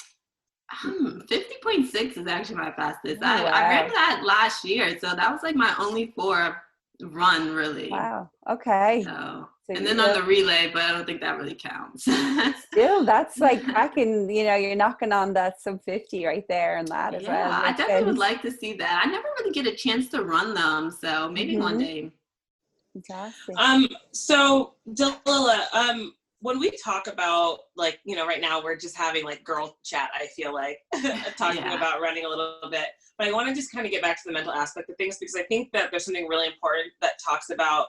50.6 is actually my fastest. Oh, wow. I ran that last year, so that was like my only 4 run, really. Wow. Okay. So and then on the relay, but I don't think that really counts. Still, that's like cracking, you're knocking on that sub 50 right there and that as well. Yeah, I definitely would like to see that. I never really get a chance to run them, so maybe one day. Fantastic. So Dalilah, when we talk about, like, right now we're just having like girl chat, I feel like, talking about running a little bit, but I want to just kind of get back to the mental aspect of things, because I think that there's something really important that talks about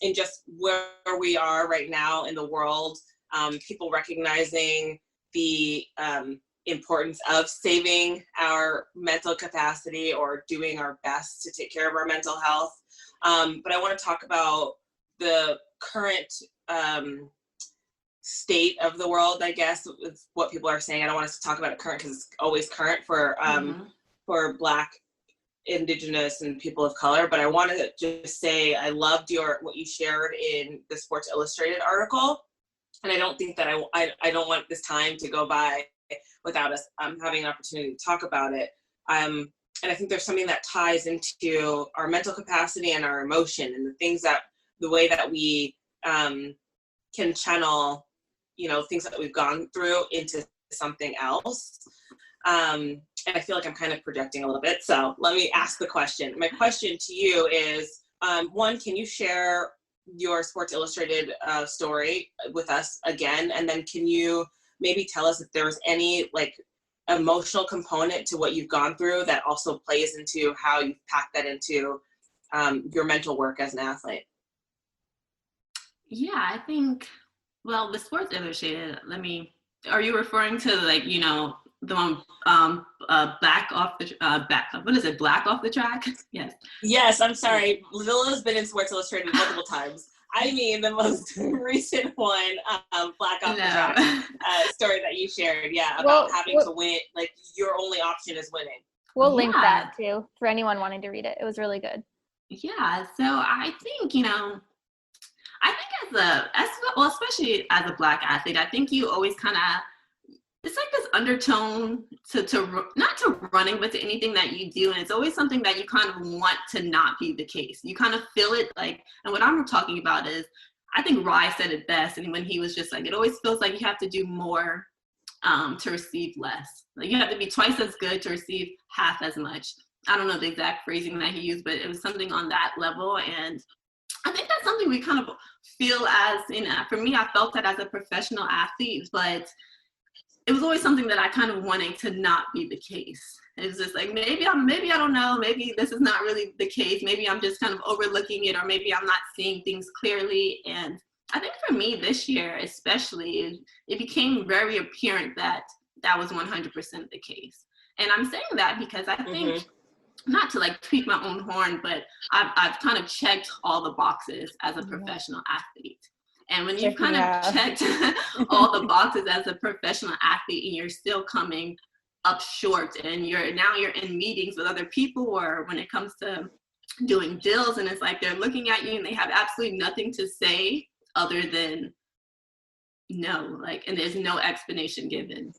in just where we are right now in the world, people recognizing the importance of saving our mental capacity or doing our best to take care of our mental health. But I want to talk about the current state of the world, I guess, is what people are saying. I don't want us to talk about it current, because it's always current for Black, Indigenous, and people of color. But I want to just say I loved what you shared in the Sports Illustrated article, and I don't think that I don't want this time to go by without us having an opportunity to talk about it. And I think there's something that ties into our mental capacity and our emotion, and the way that we can channel, things that we've gone through into something else. And I feel like I'm kind of projecting a little bit. So let me ask the question. My question to you is, one, can you share your Sports Illustrated story with us again? And then can you maybe tell us if there was any like emotional component to what you've gone through that also plays into how you pack that into your mental work as an athlete? Yeah, I think, well, the Sports Illustrated, are you referring to like, the one black off the track? Yes, I'm sorry. Dalilah's been in Sports Illustrated multiple times. I mean the most recent one, black off the track story that you shared, about having to win, like your only option is winning. We'll link that too for anyone wanting to read it. It was really good. Yeah, so I think, especially as a Black athlete, I think you always kind of, it's like this undertone to not to running, but to anything that you do. And it's always something that you kind of want to not be the case. You kind of feel it like, and what I'm talking about is, I think Rye said it best. And when he was just like, it always feels like you have to do more to receive less. Like you have to be twice as good to receive half as much. I don't know the exact phrasing that he used, but it was something on that level. And I think that's something we kind of feel as, for me, I felt that as a professional athlete, but it was always something that I kind of wanted to not be the case. It was just like, maybe I don't know, maybe this is not really the case. Maybe I'm just kind of overlooking it, or maybe I'm not seeing things clearly. And I think for me this year, especially, it became very apparent that that was 100% the case. And I'm saying that because I think, not to like tweak my own horn, but I've kind of checked all the boxes as a professional athlete. And when you've kind of checked all the boxes as a professional athlete and you're still coming up short, and you're in meetings with other people, or when it comes to doing deals, and it's like they're looking at you and they have absolutely nothing to say other than no, like, and there's no explanation given.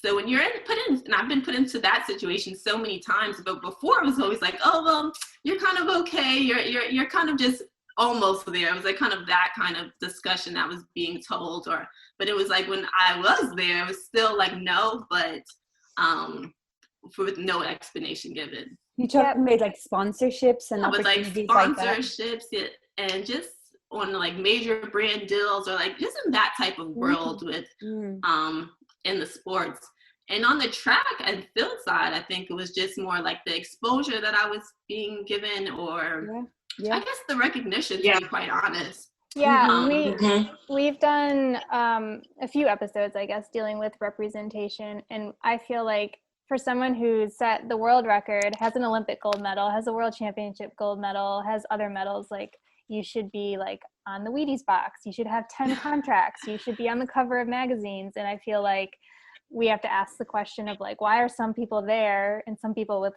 So when you're and I've been put into that situation so many times, but before it was always like, oh, well, you're kind of okay. You're kind of just almost there. It was like kind of that kind of discussion that was being told, but it was like when I was there, it was still like no, but with no explanation given. You talking about like sponsorships and like opportunities sponsorships, like and just on like major brand deals, or like just in that type of world with in the sports. And on the track and field side, I think it was just more like the exposure that I was being given, or I guess the recognition, to be quite honest. Yeah, we've done a few episodes, I guess, dealing with representation. And I feel like for someone who's set the world record, has an Olympic gold medal, has a world championship gold medal, has other medals, like, you should be like on the Wheaties box. You should have 10 contracts. You should be on the cover of magazines. And I feel like we have to ask the question of like, why are some people there and some people with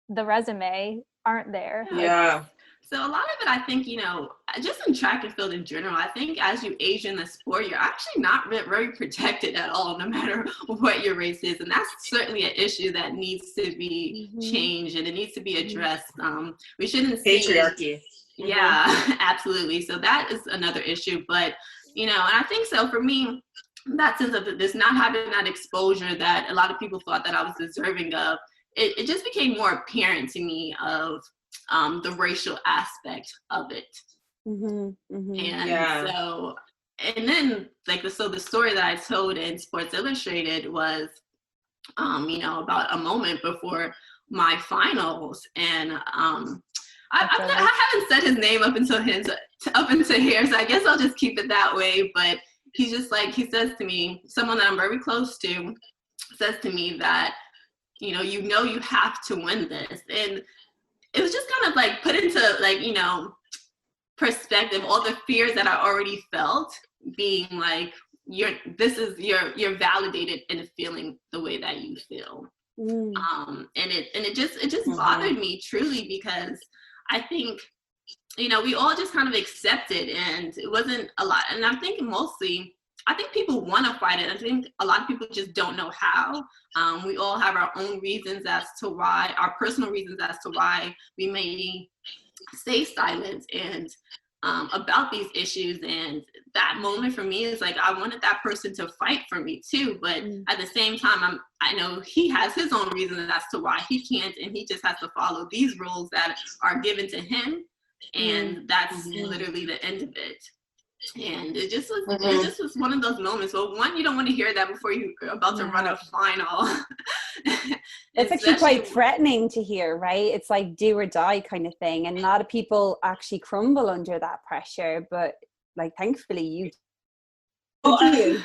the resume aren't there? Yeah. So a lot of it, I think, just in track and field in general, I think as you age in the sport, you're actually not very protected at all, no matter what your race is. And that's certainly an issue that needs to be changed, and it needs to be addressed. We shouldn't see patriarchy. Yeah, absolutely. So that is another issue. But, and I think so for me, that sense of this not having that exposure that a lot of people thought that I was deserving of, it just became more apparent to me of the racial aspect of it. And so, and then the story that I told in Sports Illustrated was, about a moment before my finals, and I haven't said his name up until here, so I guess I'll just keep it that way. But he's just like, he says to me, someone that I'm very close to, says to me that, you have to win this. And it was just kind of like put into like, perspective, all the fears that I already felt, being like, you're validated in feeling the way that you feel. And it just bothered me truly, because I think, we all just kind of accepted, and it wasn't a lot. And I'm thinking I think people want to fight it. I think a lot of people just don't know how. We all have our own reasons as to why, our personal reasons as to why we may stay silent and about these issues. And that moment for me is like, I wanted that person to fight for me too. But at the same time, I know he has his own reasons as to why he can't, and he just has to follow these rules that are given to him. And that's literally the end of it. And it just was one of those moments. Well, one, you don't want to hear that before you're about to run a final. It's actually quite threatening to hear, right? It's like do or die kind of thing. And a lot of people actually crumble under that pressure, but like thankfully you right.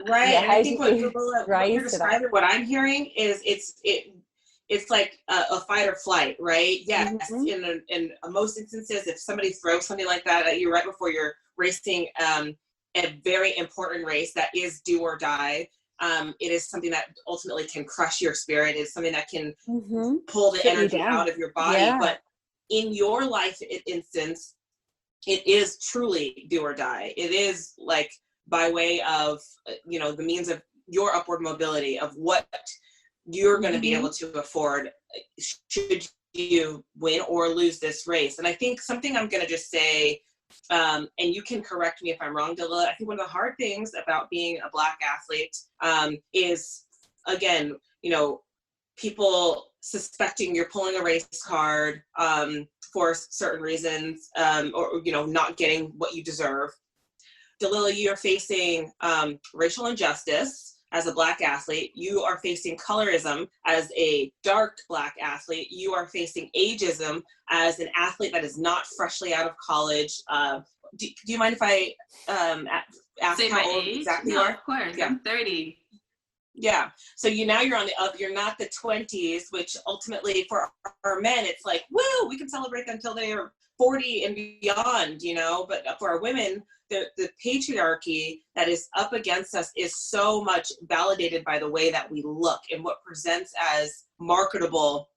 Yeah, and I think what you're describing, what I'm hearing is it's like a fight or flight, right? Yes. In most instances, if somebody throws something like that at you right before you're racing a very important race that is do or die, it is something that ultimately can crush your spirit. It's something that can pull the energy out of your body. Yeah. But in your life instance, it is truly do or die. It is like by way of, the means of your upward mobility, of what you're going to be able to afford should you win or lose this race. And I think something I'm going to just say, and you can correct me if I'm wrong, Dalilah, I think one of the hard things about being a Black athlete is, again, people suspecting you're pulling a race card for certain reasons, or not getting what you deserve. Dalilah, you are facing racial injustice as a Black athlete. You are facing colorism as a dark Black athlete. You are facing ageism as an athlete that is not freshly out of college. Do you mind if I ask Say how my old age? exactly No, you are? of course. Yeah. I'm 30. Yeah. So now you're on the up. You're not the 20s, which ultimately for our men, it's like, woo, we can celebrate them until they are 40 and beyond, But for our women, the patriarchy that is up against us is so much validated by the way that we look and what presents as marketable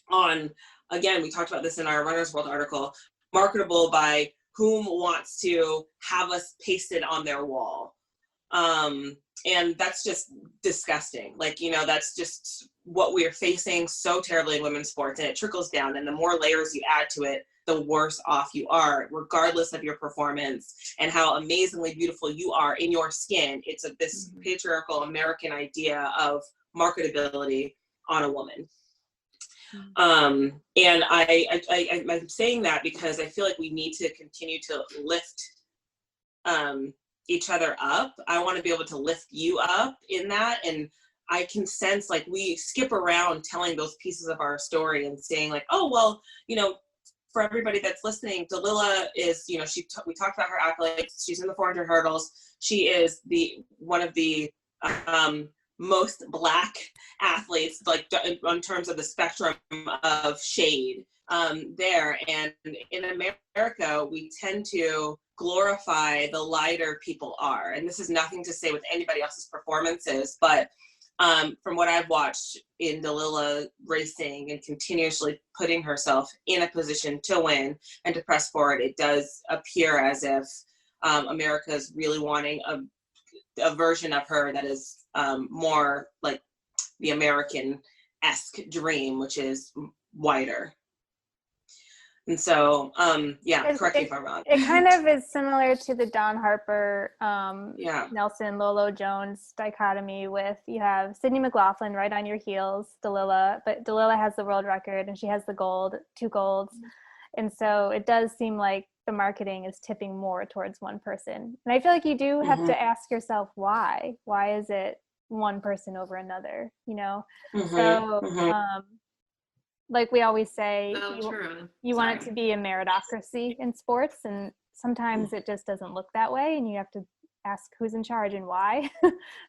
on, again, we talked about this in our Runner's World article, marketable by whom wants to have us pasted on their wall. And that's just disgusting. That's just what we are facing so terribly in women's sports, and it trickles down. And the more layers you add to it, the worse off you are, regardless of your performance and how amazingly beautiful you are in your skin. It's this patriarchal American idea of marketability on a woman. And I'm saying that because I feel like we need to continue to lift each other up. I want to be able to lift you up in that. And I can sense we skip around telling those pieces of our story and saying oh, well, for everybody that's listening, Dalilah is, we talked about her accolades. She's in the 400 hurdles. She is one of the most Black athletes, in terms of the spectrum of shade there. And in America, we tend to glorify the lighter people are. And this is nothing to say with anybody else's performances, but from what I've watched in Dalilah racing and continuously putting herself in a position to win and to press forward, it does appear as if America is really wanting a version of her that is more like the American-esque dream, which is wider. And so, correct me if I'm wrong. It kind of is similar to the Dawn Harper, Nelson, Lolo Jones dichotomy with, you have Sydney McLaughlin right on your heels, Dalilah, but Dalilah has the world record and she has the gold, 2 golds. And so it does seem like the marketing is tipping more towards one person. And I feel like you do have to ask yourself why. Why is it one person over another, like we always say, you want it to be a meritocracy in sports, and sometimes it just doesn't look that way, and you have to ask who's in charge and why.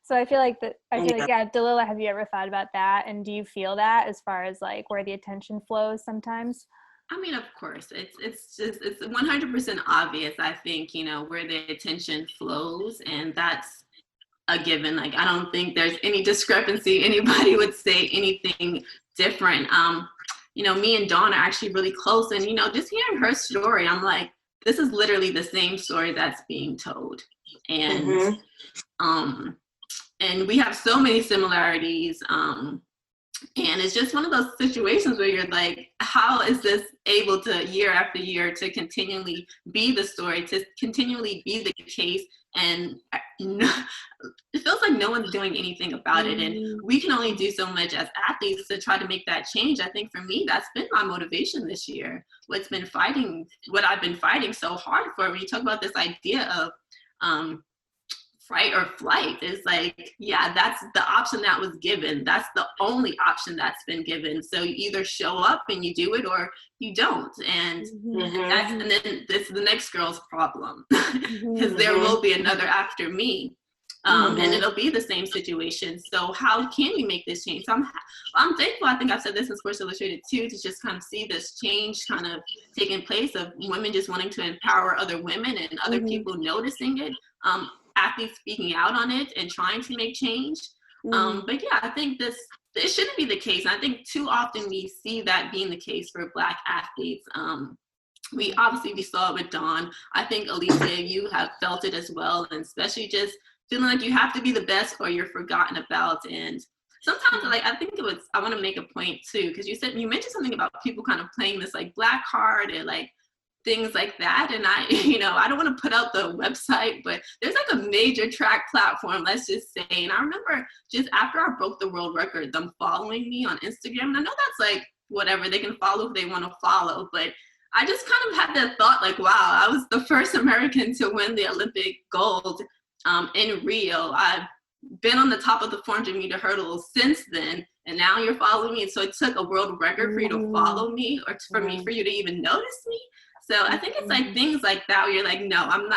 So I feel like Dalilah, have you ever thought about that? And do you feel that as far as where the attention flows sometimes? I mean, of course, it's 100% obvious, I think, where the attention flows, and that's a given. I don't think there's any discrepancy. Anybody would say anything different. Me and Dawn are actually really close, and just hearing her story, I'm like, this is literally the same story that's being told, and and we have so many similarities, and it's just one of those situations where you're like, how is this able to, year after year, to continually be the story, to continually be the case, and it feels like no one's doing anything about it, and we can only do so much as athletes to try to make that change. I think for me, that's been my motivation this year. What I've been fighting so hard for, when you talk about this idea of fight or flight, is that's the option that was given. That's the only option that's been given. So you either show up and you do it, or you don't. And and then this is the next girl's problem, because there will be another after me. And it'll be the same situation. So how can we make this change? So I'm thankful. I think I've said this in Sports Illustrated too, to just kind of see this change kind of taking place, of women just wanting to empower other women, and other people noticing it, athletes speaking out on it and trying to make change. But yeah, I think it shouldn't be the case. And I think too often we see that being the case for Black athletes. We saw it with Dawn. I think, Alysia, you have felt it as well, and especially just feeling like you have to be the best or you're forgotten about. And sometimes, I want to make a point too, because you mentioned something about people kind of playing this Black card, and things like that. And I, I don't want to put out the website, but there's like a major track platform, let's just say. And I remember just after I broke the world record, them following me on Instagram. And I know that's like, whatever, they can follow who they want to follow. But I just kind of had that thought like, wow, I was the first American to win the Olympic gold in Rio. I've been on the top of the 400-meter hurdle since then. And now you're following me. So it took a world record for you to follow me, or for you to even notice me. So I think it's like things like that where you're like, no, I'm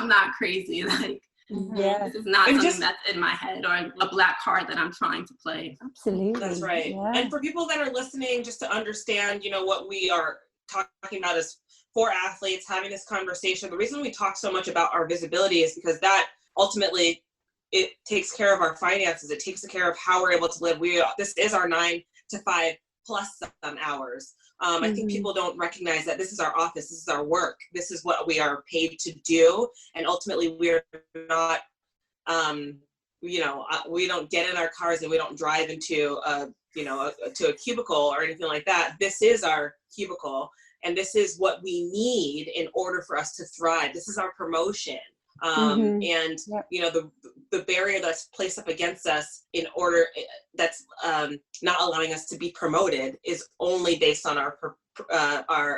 not crazy. Like, this is not something that's in my head, or a black card that I'm trying to play. Absolutely. That's right. Yeah. And for people that are listening, just to understand, what we are talking about is for athletes having this conversation. The reason we talk so much about our visibility is because that ultimately it takes care of our finances. It takes care of how we're able to live. This is our 9 to 5 plus some hours. I think people don't recognize that this is our office, this is our work, this is what we are paid to do, and ultimately we're not, we don't get in our cars and we don't drive into to a cubicle or anything like that. This is our cubicle, and this is what we need in order for us to thrive. This is our promotion. And the barrier that's placed up against us that's not allowing us to be promoted is only based on our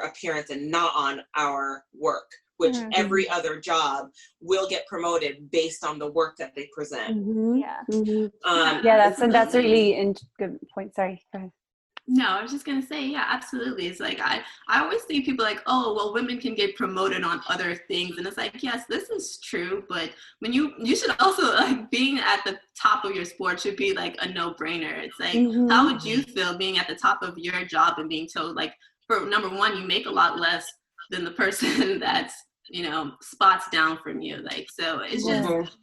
appearance and not on our work, which every other job will get promoted based on the work that they present. That's really a good point. Sorry, go ahead. No, I was just going to say, yeah, absolutely. It's like, I always see people like, oh, well, women can get promoted on other things. And it's like, yes, this is true. But when you should also, like, being at the top of your sport should be like a no-brainer. It's like, how would you feel being at the top of your job and being told, like, for number one, you make a lot less than the person that's, spots down from you. Like, so it's just,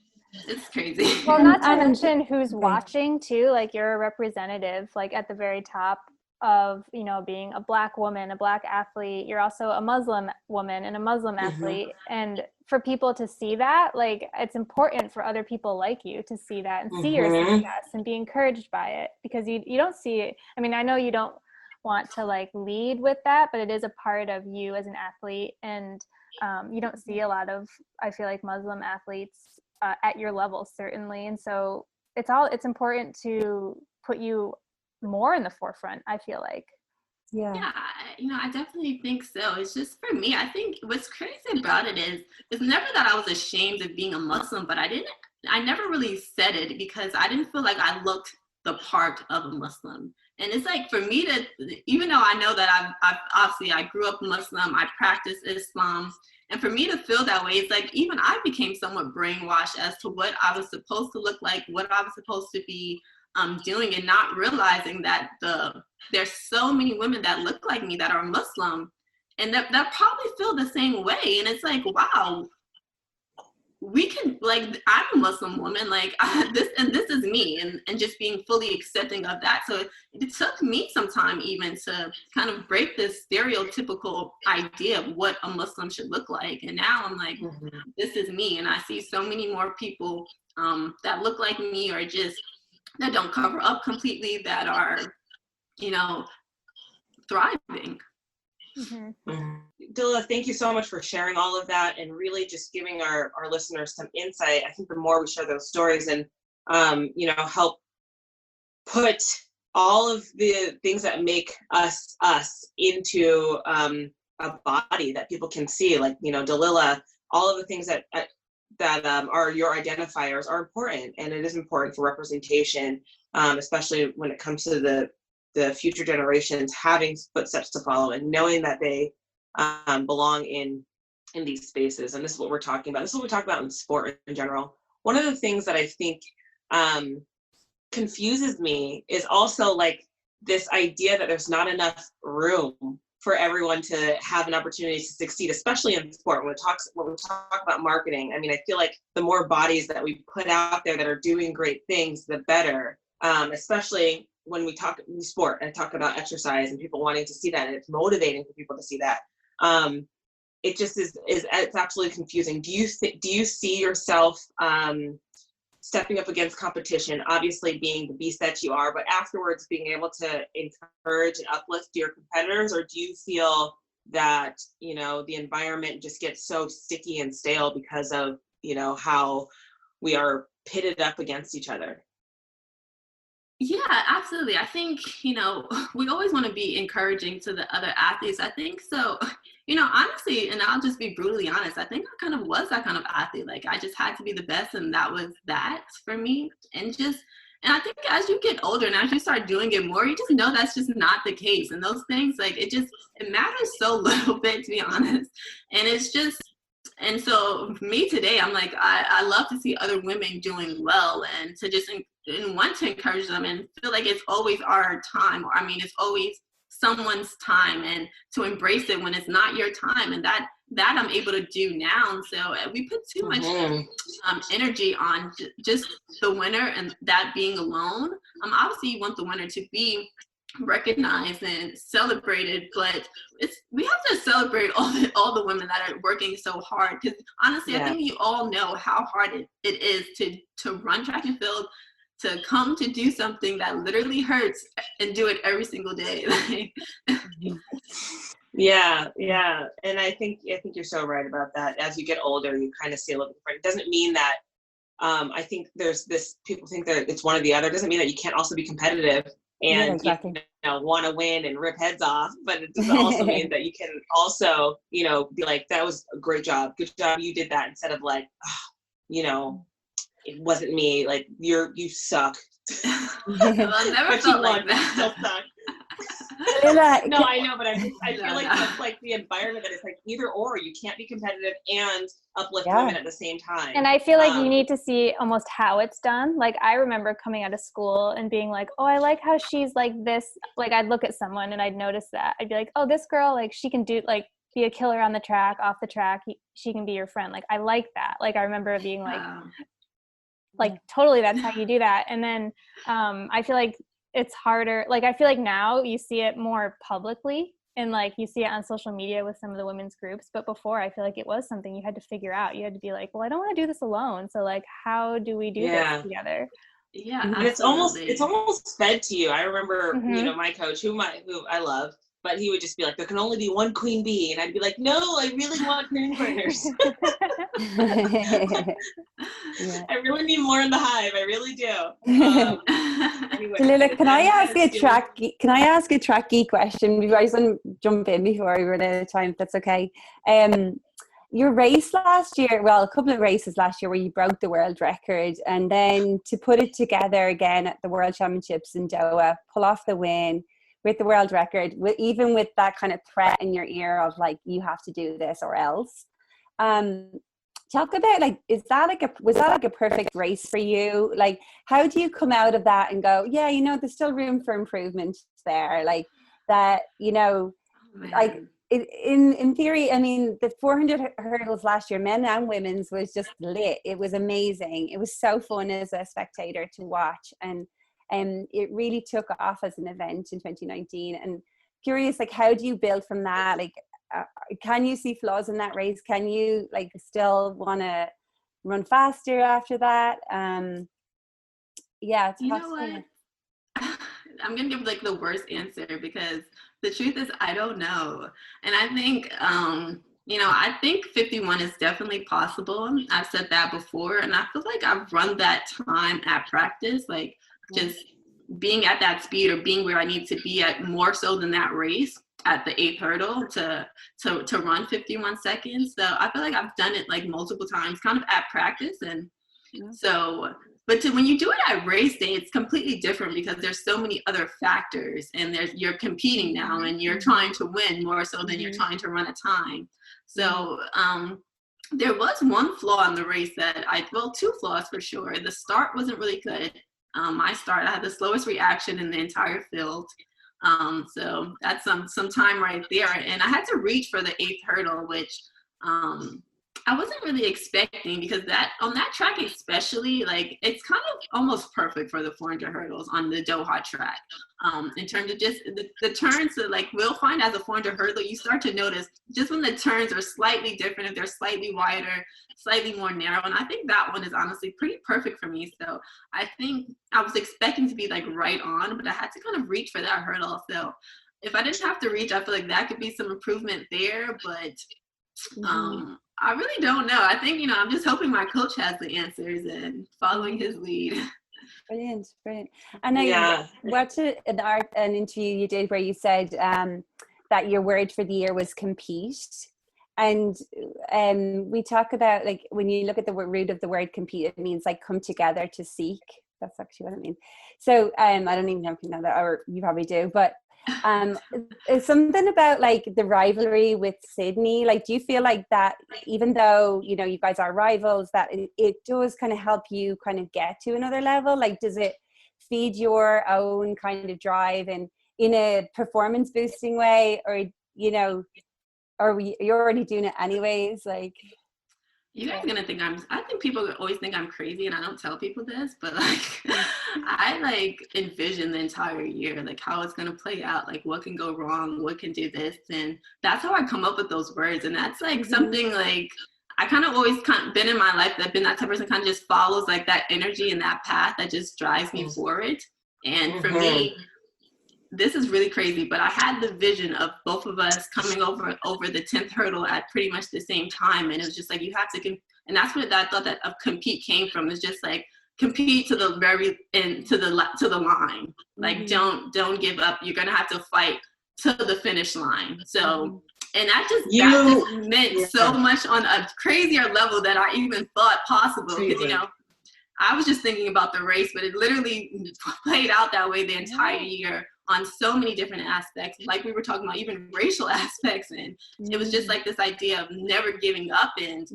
it's crazy. Well, not to mention who's watching too. Like, you're a representative, like at the very top of, being a Black woman, a Black athlete. You're also a Muslim woman and a Muslim athlete. And for people to see that, like, it's important for other people like you to see that and see your success and be encouraged by it, because you don't see it. I mean, I know you don't want to like lead with that, but it is a part of you as an athlete. And you don't see a lot of, I feel like, Muslim athletes at your level, certainly. And so it's important to put you more in the forefront, I feel like. Yeah, I definitely think so. It's just, for me, I think what's crazy about it is, it's never that I was ashamed of being a Muslim, but I never really said it because I didn't feel like I looked the part of a Muslim. And it's like, for me to, even though I know that I grew up Muslim, I practice Islam, and for me to feel that way, it's like, even I became somewhat brainwashed as to what I was supposed to look like, what I was supposed to be doing, and not realizing that there's so many women that look like me that are Muslim, and that probably feel the same way. And it's like, wow, we can, like, I'm a Muslim woman, like, this is me, and just being fully accepting of that. So it took me some time even to kind of break this stereotypical idea of what a Muslim should look like. And now I'm like, this is me. And I see so many more people that look like me, or just that don't cover up completely, that are, thriving. Dalilah, thank you so much for sharing all of that and really just giving our listeners some insight. I think the more we share those stories and, help put all of the things that make us into a body that people can see, like, Dalilah, all of the things that are your identifiers are important, and it is important for representation, especially when it comes to the future generations having footsteps to follow and knowing that they belong in these spaces. And this is what we're talking about. This is what we talk about in sport in general. One of the things that I think confuses me is also like this idea that there's not enough room for everyone to have an opportunity to succeed, especially in sport. When we talk about marketing, I mean, I feel like the more bodies that we put out there that are doing great things, the better, especially when we talk sport and talk about exercise and people wanting to see that, and it's motivating for people to see that. It just is it's absolutely confusing. Do you see yourself stepping up against competition, obviously being the beast that you are, but afterwards being able to encourage and uplift your competitors? Or do you feel that, you know, the environment just gets so sticky and stale because of, you know, how we are pitted up against each other. Yeah, absolutely. I think, you know, we always want to be encouraging to the other athletes. I think so, you know, honestly, and I'll just be brutally honest, I think I kind of was that kind of athlete. Like, I just had to be the best, and that was that for me. And I think as you get older and as you start doing it more, you just know that's just not the case. And those things, like, it matters so little bit, to be honest. And it's just, and so me today, I'm like, I love to see other women doing well, and to just and want to encourage them, and feel like it's always our time. Or, I mean, it's always someone's time, and to embrace it when it's not your time. And that I'm able to do now. And so we put too much energy on just the winner, and that being alone. Obviously you want the winner to be recognized and celebrated, but we have to celebrate all the women that are working so hard, because honestly, I think you all know how hard it is to run track and field, to come to do something that literally hurts and do it every single day. Yeah. And I think you're so right about that. As you get older, you kind of see a little different. It doesn't mean that I think there's this, people think that it's one or the other. It doesn't mean that you can't also be competitive and you know, want to win and rip heads off, but it doesn't also mean that you can also, you know, be like, that was a great job, good job, you did that, instead of like, oh, you know, it wasn't me, like you suck. Well, I never felt like that. Still suck. No, I know, but I feel like that's like the environment that it's like either or. You can't be competitive and uplift women at the same time. And I feel like you need to see almost how it's done. Like, I remember coming out of school and being like, oh, I like how she's like this. Like, I'd look at someone and I'd notice that. I'd be like, oh, this girl, like, she can do, like, be a killer on the track, off the track. She can be your friend. Like, I like that. Like, I remember being like totally, that's how you do that. And then I feel like it's harder. Like, I feel like now you see it more publicly, and like you see it on social media with some of the women's groups. But before, I feel like it was something you had to figure out. You had to be like, well, I don't want to do this alone. So like, how do we do this together? Yeah, and it's almost fed to you. I remember, you know, my coach, who I love, but he would just be like, there can only be one queen bee, and I'd be like, no, I really want queen partners. I really need more in the hive. I really do. Anyway, Dalilah, can I ask a track geek question before I just want to jump in before we run out of time, if that's okay? Your race last year, well, a couple of races last year where you broke the world record, and then to put it together again at the World Championships in Doha, pull off the win with the world record, even with that kind of threat in your ear of like, you have to do this or else. Talk about, like, was that like a perfect race for you? Like, how do you come out of that and go, yeah, you know, there's still room for improvement there, like that, you know, like in theory, I mean, the 400 hurdles last year, men and women's, was just lit. It was amazing. It was so fun as a spectator to watch, and it really took off as an event in 2019. And curious, like, how do you build from that? Like, can you see flaws in that race? Can you like still want to run faster after that? Yeah, it's you know what? I'm gonna give like the worst answer, because the truth is I don't know. And I think you know, I think 51 is definitely possible. I've said that before, and I feel like I've run that time at practice, like just being at that speed or being where I need to be at, more so than that race at the 8th hurdle to run 51 seconds. So I feel like I've done it like multiple times kind of at practice. And so, but when you do it at race day, it's completely different, because there's so many other factors, and you're competing now, and you're trying to win more so than you're trying to run a time. So there was one flaw in the race two flaws for sure. The start wasn't really good. My start, I had the slowest reaction in the entire field. So that's some time right there. And I had to reach for the 8th hurdle, which I wasn't really expecting, because on that track especially, like, it's kind of almost perfect for the 400 hurdles on the Doha track. In terms of just the turns that, like, we'll find as a 400 hurdle, you start to notice just when the turns are slightly different, if they're slightly wider, slightly more narrow. And I think that one is honestly pretty perfect for me. So I think I was expecting to be like right on, but I had to kind of reach for that hurdle. So if I didn't have to reach, I feel like that could be some improvement there. But I really don't know. I think, I'm just hoping my coach has the answers and following his lead. Brilliant. And I watched an interview you did where you said that your word for the year was compete. And we talk about, like, when you look at the root of the word compete, it means like come together to seek. That's actually what it means. So I don't even know if you know that, or you probably do, but it's something about like the rivalry with Sydney. Like, do you feel like that, even though, you guys are rivals, that it does kind of help you kind of get to another level? Like, does it feed your own kind of drive and in a performance boosting way, or, you're already doing it anyways? Like, you guys are gonna think I think people always think I'm crazy, and I don't tell people this, but like I like envision the entire year, like how it's gonna play out, like what can go wrong, what can do this, and that's how I come up with those words. And that's like something like I kind of always been in my life, that been that type of person, kind of just follows like that energy and that path that just drives me forward. And for me, this is really crazy, but I had the vision of both of us coming over the 10th hurdle at pretty much the same time. And it was just like, you have to, and that's where that thought that of compete came from. It's just like, compete to the very end, to the line. Like, don't give up. You're going to have to fight to the finish line. So, and that just meant so much on a crazier level than I even thought possible. Because, I was just thinking about the race, but it literally played out that way the entire year on so many different aspects, like we were talking about, even racial aspects. And it was just like this idea of never giving up and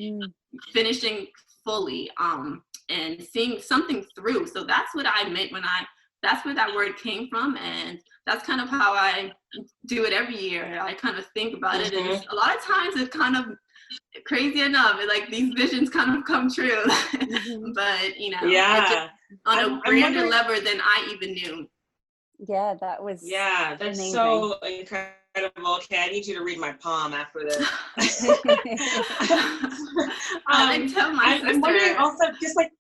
finishing fully, and seeing something through. So that's what I meant that's where that word came from. And that's kind of how I do it every year. I kind of think about it. And a lot of times it's kind of crazy enough, like these visions kind of come true. But, it's just on a grander level than I even knew. Yeah, that was that's amazing. So incredible. Okay, I need you to read my palm after this. I like tell my sister. I'm wondering also, just like,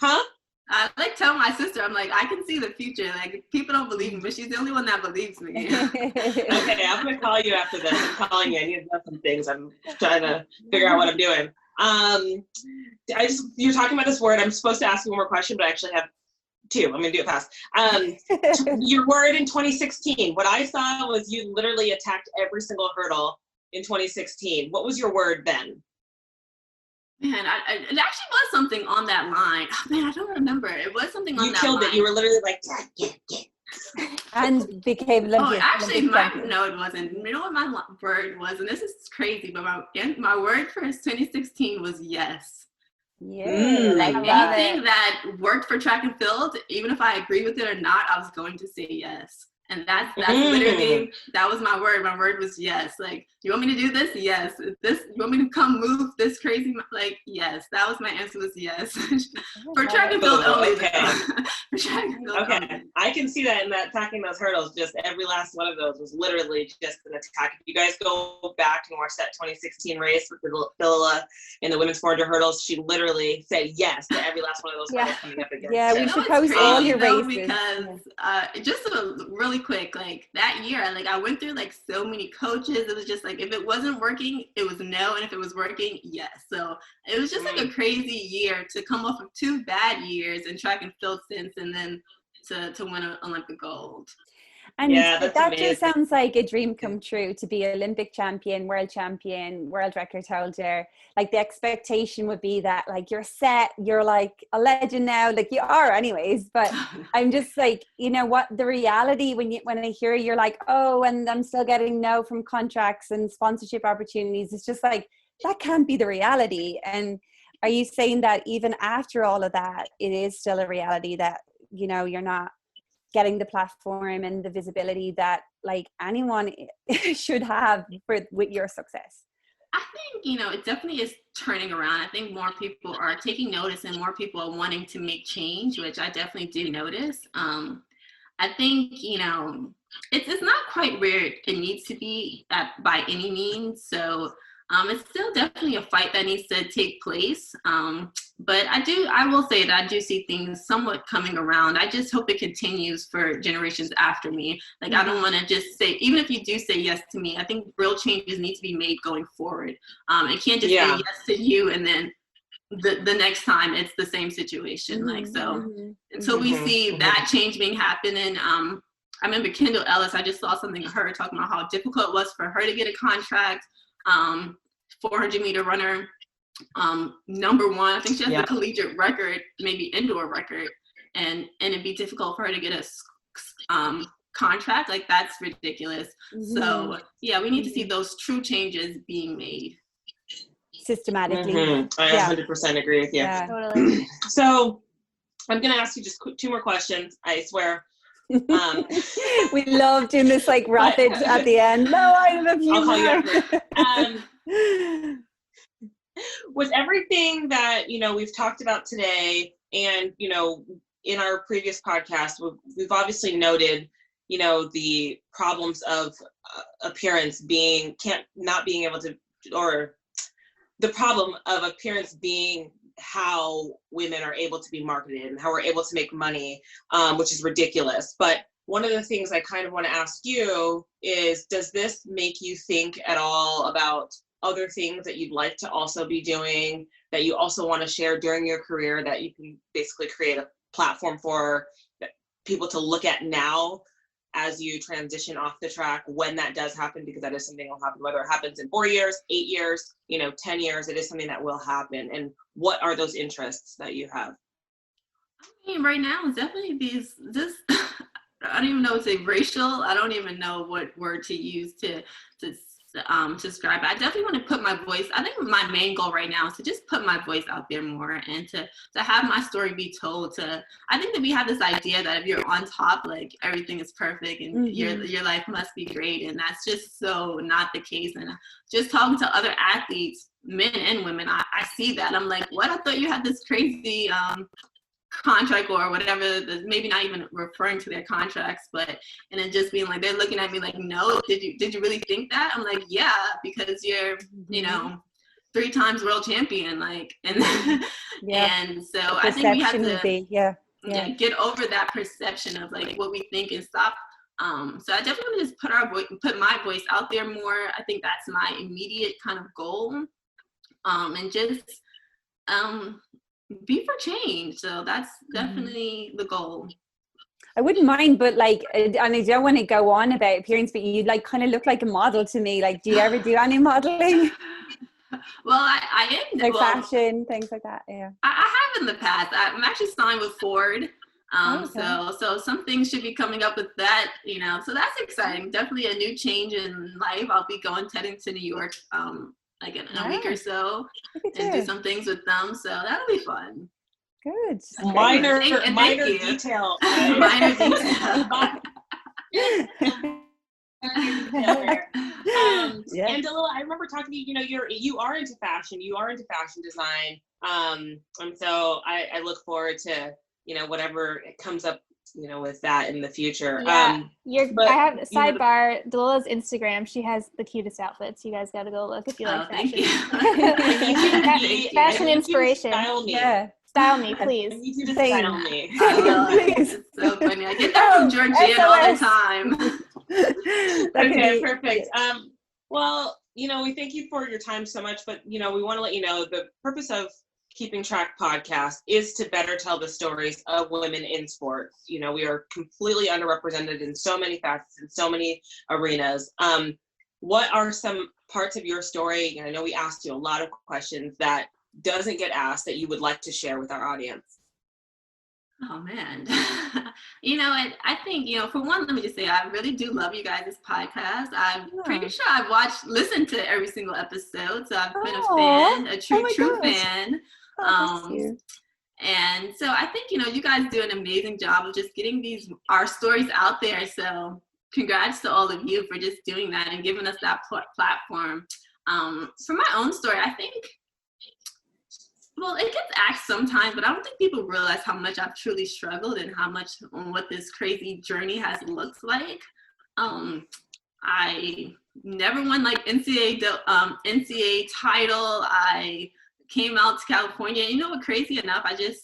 I like tell my sister, I'm like, I can see the future. Like, people don't believe me, but she's the only one that believes me. Okay, I'm gonna call you after this. I'm calling you. I need to know some things. I'm trying to figure out what I'm doing. You're talking about this word. I'm supposed to ask you one more question, but I actually have two. I'm gonna do it fast. Your word in 2016. What I saw was you literally attacked every single hurdle in 2016. What was your word then? Man, it actually was something on that line. Oh, man, I don't remember. It was something on that line. You killed it. You were literally like, and became Olympic. Oh, actually, no, it wasn't. You know what my word was? And this is crazy, but my word for 2016 was yes. Yeah, like anything that worked for track and field, even if I agree with it or not, I was going to say yes. And that's literally, that was my word. My word was yes. Like, you want me to do this? Yes. You want me to come move this crazy? Like, yes. That was my answer, was yes. For track and field only. Okay. For track and field only. I can see that in that attacking those hurdles. Just every last one of those was literally just an attack. If you guys go back and watch that 2016 race with Dalilah in the women's 400 hurdles, she literally said yes to every last one of those hurdles coming up again. Yeah, we should post all your races. Because just really quick, like that year, like I went through like so many coaches. It was just like, if it wasn't working, it was no, and if it was working, yes. So it was just like a crazy year to come off of 2 bad years in track and field since, and then to win an Olympic gold. And that just sounds like a dream come true, to be Olympic champion, world record holder. Like, the expectation would be that, like, you're set, you're like a legend now, like you are anyways. But I'm just like, you know what, the reality when I hear you're like, oh, and I'm still getting no from contracts and sponsorship opportunities, it's just like, that can't be the reality. And are you saying that even after all of that, it is still a reality that, you're not getting the platform and the visibility that like anyone should have with your success? I think, it definitely is turning around. I think more people are taking notice and more people are wanting to make change, which I definitely do notice. I think, it's not quite where it needs to be by any means. So It's still definitely a fight that needs to take place. But I will say that I do see things somewhat coming around. I just hope it continues for generations after me. Like, I don't want to just say, even if you do say yes to me, I think real changes need to be made going forward. It can't just say yes to you and then the next time it's the same situation. Like, so until we see that change being happening, I remember Kendall Ellis, I just saw something of her talking about how difficult it was for her to get a contract. 400-meter runner, number one. I think she has the collegiate record, maybe indoor record, and it'd be difficult for her to get a contract. Like, that's ridiculous. So yeah, we need to see those true changes being made systematically. I 100% agree with you. Yeah. Totally. So I'm gonna ask you just two more questions, I swear. We love doing this like rapid at the end. No, I have a few I'll call you more. after. Was everything that we've talked about today, and in our previous podcast, we've obviously noted the problems of appearance not being able to, or the problem of appearance being how women are able to be marketed and how we're able to make money, which is ridiculous. But one of the things I kind of want to ask you is, does this make you think at all about other things that you'd like to also be doing, that you also want to share during your career, that you can basically create a platform for people to look at now as you transition off the track, when that does happen, because that is something that will happen, whether it happens in 4 years, 8 years, 10 years, it is something that will happen. And what are those interests that you have? I mean, right now it's definitely this I don't even know what to say, racial. I don't even know what word to use to describe it. I definitely want to put my voice. I think my main goal right now is to just put my voice out there more, and to have my story be told. I think that we have this idea that if you're on top, like, everything is perfect and your life must be great, and that's just so not the case. And just talking to other athletes, men and women, I see that. I'm like, what? I thought you had this crazy contract or whatever, maybe not even referring to their contracts, and then just being like, they're looking at me like, no, did you really think that? I'm like, yeah, because you're 3 times world champion, like, and and so I think we have to get over that perception of like what we think and stop. So I definitely want to just put my voice out there more. I think that's my immediate kind of goal, and just be for change. So that's definitely the goal. I wouldn't mind, but like, and I don't want to go on about appearance, but you like kind of look like a model to me. Like, do you ever do any modeling? Well, I am like fashion, things like that. Yeah, I have in the past. I'm actually signed with Ford. So some things should be coming up with that, so that's exciting. Definitely a new change in life. I'll be heading to New York like in a week or so, and do some things with them, so that'll be fun. Good. Minor detail. Minor detail. And Dalilah, I remember talking to you. You are into fashion. You are into fashion design. And so I look forward to whatever comes up with that in the future. Yeah, I have a sidebar. Dalilah's Instagram. She has the cutest outfits. You guys got to go look if you like fashion. Fashion inspiration. Style me. Yeah. Style me, please. I need you to style me. It's so funny. I get that from Georgiana all the time. Okay, perfect. Well, we thank you for your time so much, but we want to let you know the purpose of Keeping Track podcast is to better tell the stories of women in sports. We are completely underrepresented in so many facets, in so many arenas. What are some parts of your story? I know we asked you a lot of questions that doesn't get asked that you would like to share with our audience. Oh man. I think, for one, let me just say, I really do love you guys' podcast. I'm pretty sure I've listened to every single episode. So I've been a fan, a true fan. Thank you. And so I think, you guys do an amazing job of just getting our stories out there. So congrats to all of you for just doing that and giving us that platform. For my own story, I think, well, it gets asked sometimes, but I don't think people realize how much I've truly struggled and what this crazy journey has looked like. I never won like NCAA title. I came out to California. You know what, crazy enough, I just,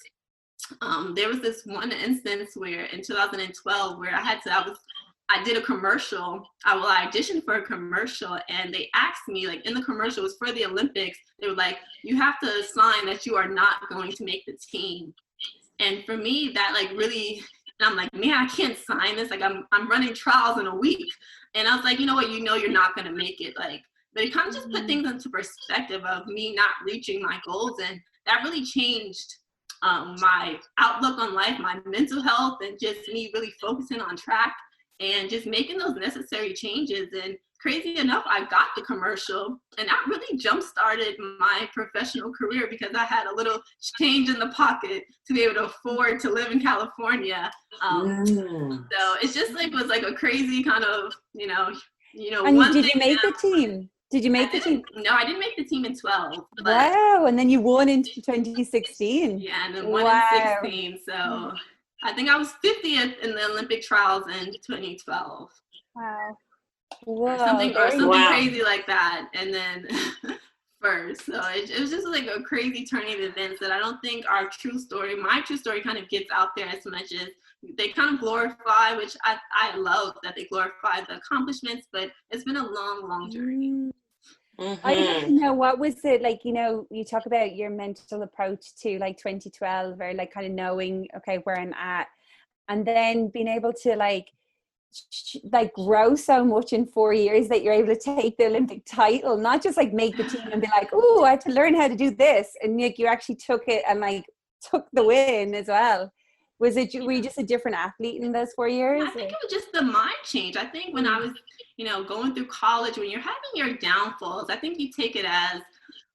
there was this one instance where in 2012 where I did a commercial. I auditioned for a commercial, and they asked me, like, in the commercial, it was for the Olympics. They were like, you have to sign that you are not going to make the team. And for me, that like really, and I'm like, man, I can't sign this. Like, I'm running trials in a week. And I was like, you know what, you're not going to make it. Like, but it kind of just put things into perspective of me not reaching my goals. And that really changed my outlook on life, my mental health, and just me really focusing on track and just making those necessary changes. And crazy enough, I got the commercial, and that really jump-started my professional career because I had a little change in the pocket to be able to afford to live in California. So it's just like was like a crazy kind of, And one did thing. You make the team? Did you make the team? No, I didn't make the team in 12. Wow, and then you won in 2016. Yeah, and then won in 16. So I think I was 50th in the Olympic trials in 2012. Wow. Or something crazy like that. And then first. So it was just like a crazy turning of events that I don't think my true story kind of gets out there as much as they kind of glorify, which I love that they glorify the accomplishments, but it's been a long, long journey. I don't know, what was it like, you talk about your mental approach to like 2012 or like kind of knowing, okay, where I'm at, and then being able to like grow so much in 4 years that you're able to take the Olympic title, not just like make the team and be like, oh, I had to learn how to do this, and like you actually took it and like took the win as well. Were you just a different athlete in those 4 years? I think it was just the mind change. I think when I was, going through college, when you're having your downfalls, I think you take it as,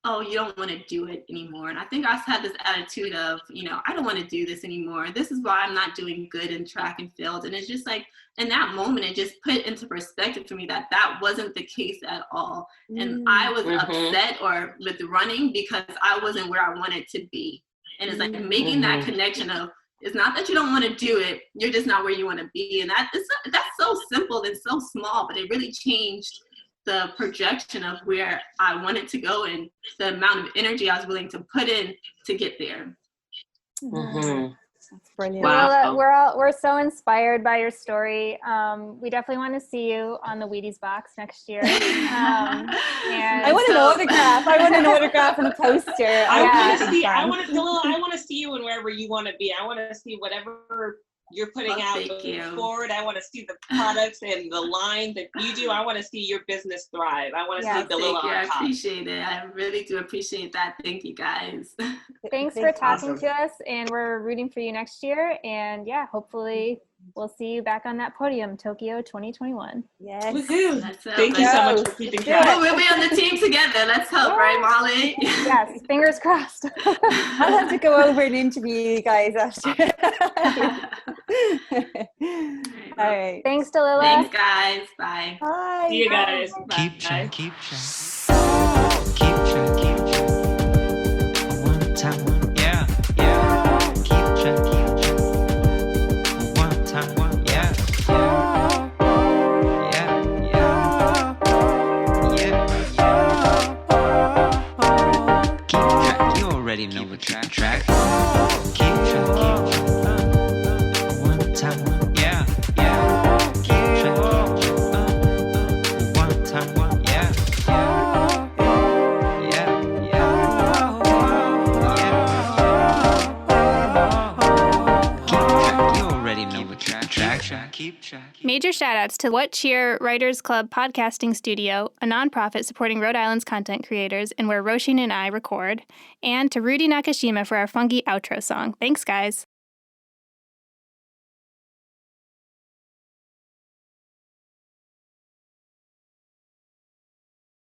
oh, you don't want to do it anymore. And I think I had this attitude of, I don't want to do this anymore. This is why I'm not doing good in track and field. And it's just like, in that moment, it just put into perspective for me that wasn't the case at all. And I was upset with running because I wasn't where I wanted to be. And it's like making that connection of, it's not that you don't want to do it, you're just not where you want to be. And that's so simple and so small, but it really changed the projection of where I wanted to go and the amount of energy I was willing to put in to get there. That's brilliant. Wow. We're so inspired by your story. We definitely want to see you on the Wheaties box next year. And I want an autograph. I want an autograph and a poster. I want to see you in wherever you want to be. I want to see whatever you're putting out forward. I want to see the products and the line that you do. I want to see your business thrive. I want to see Dalilah on top. I appreciate it. I really do appreciate that. Thank you, guys. Thanks for talking to us, and we're rooting for you next year. And yeah, hopefully we'll see you back on that podium, Tokyo 2021. Yes. Thank you so much for keeping track. We'll be on the team together. Let's hope, right, Molly? Yes, fingers crossed. I'll have to go over and interview you guys after. All right. Thanks, Dalilah. Thanks, guys. Bye. Bye. See you guys. Keep track. Keep track. One time. Yeah. Keep track. One time. Yeah. Keep track. You already know what keep track. Keep track. One time. Yeah. Keep track. One time. Yeah. Keep track. You already know what keep track. Keep track. Major shout-outs to What Cheer Writers Club Podcasting Studio, a nonprofit supporting Rhode Island's content creators and where Roisin and I record, and to Rudy Nakashima for our funky outro song. Thanks, guys.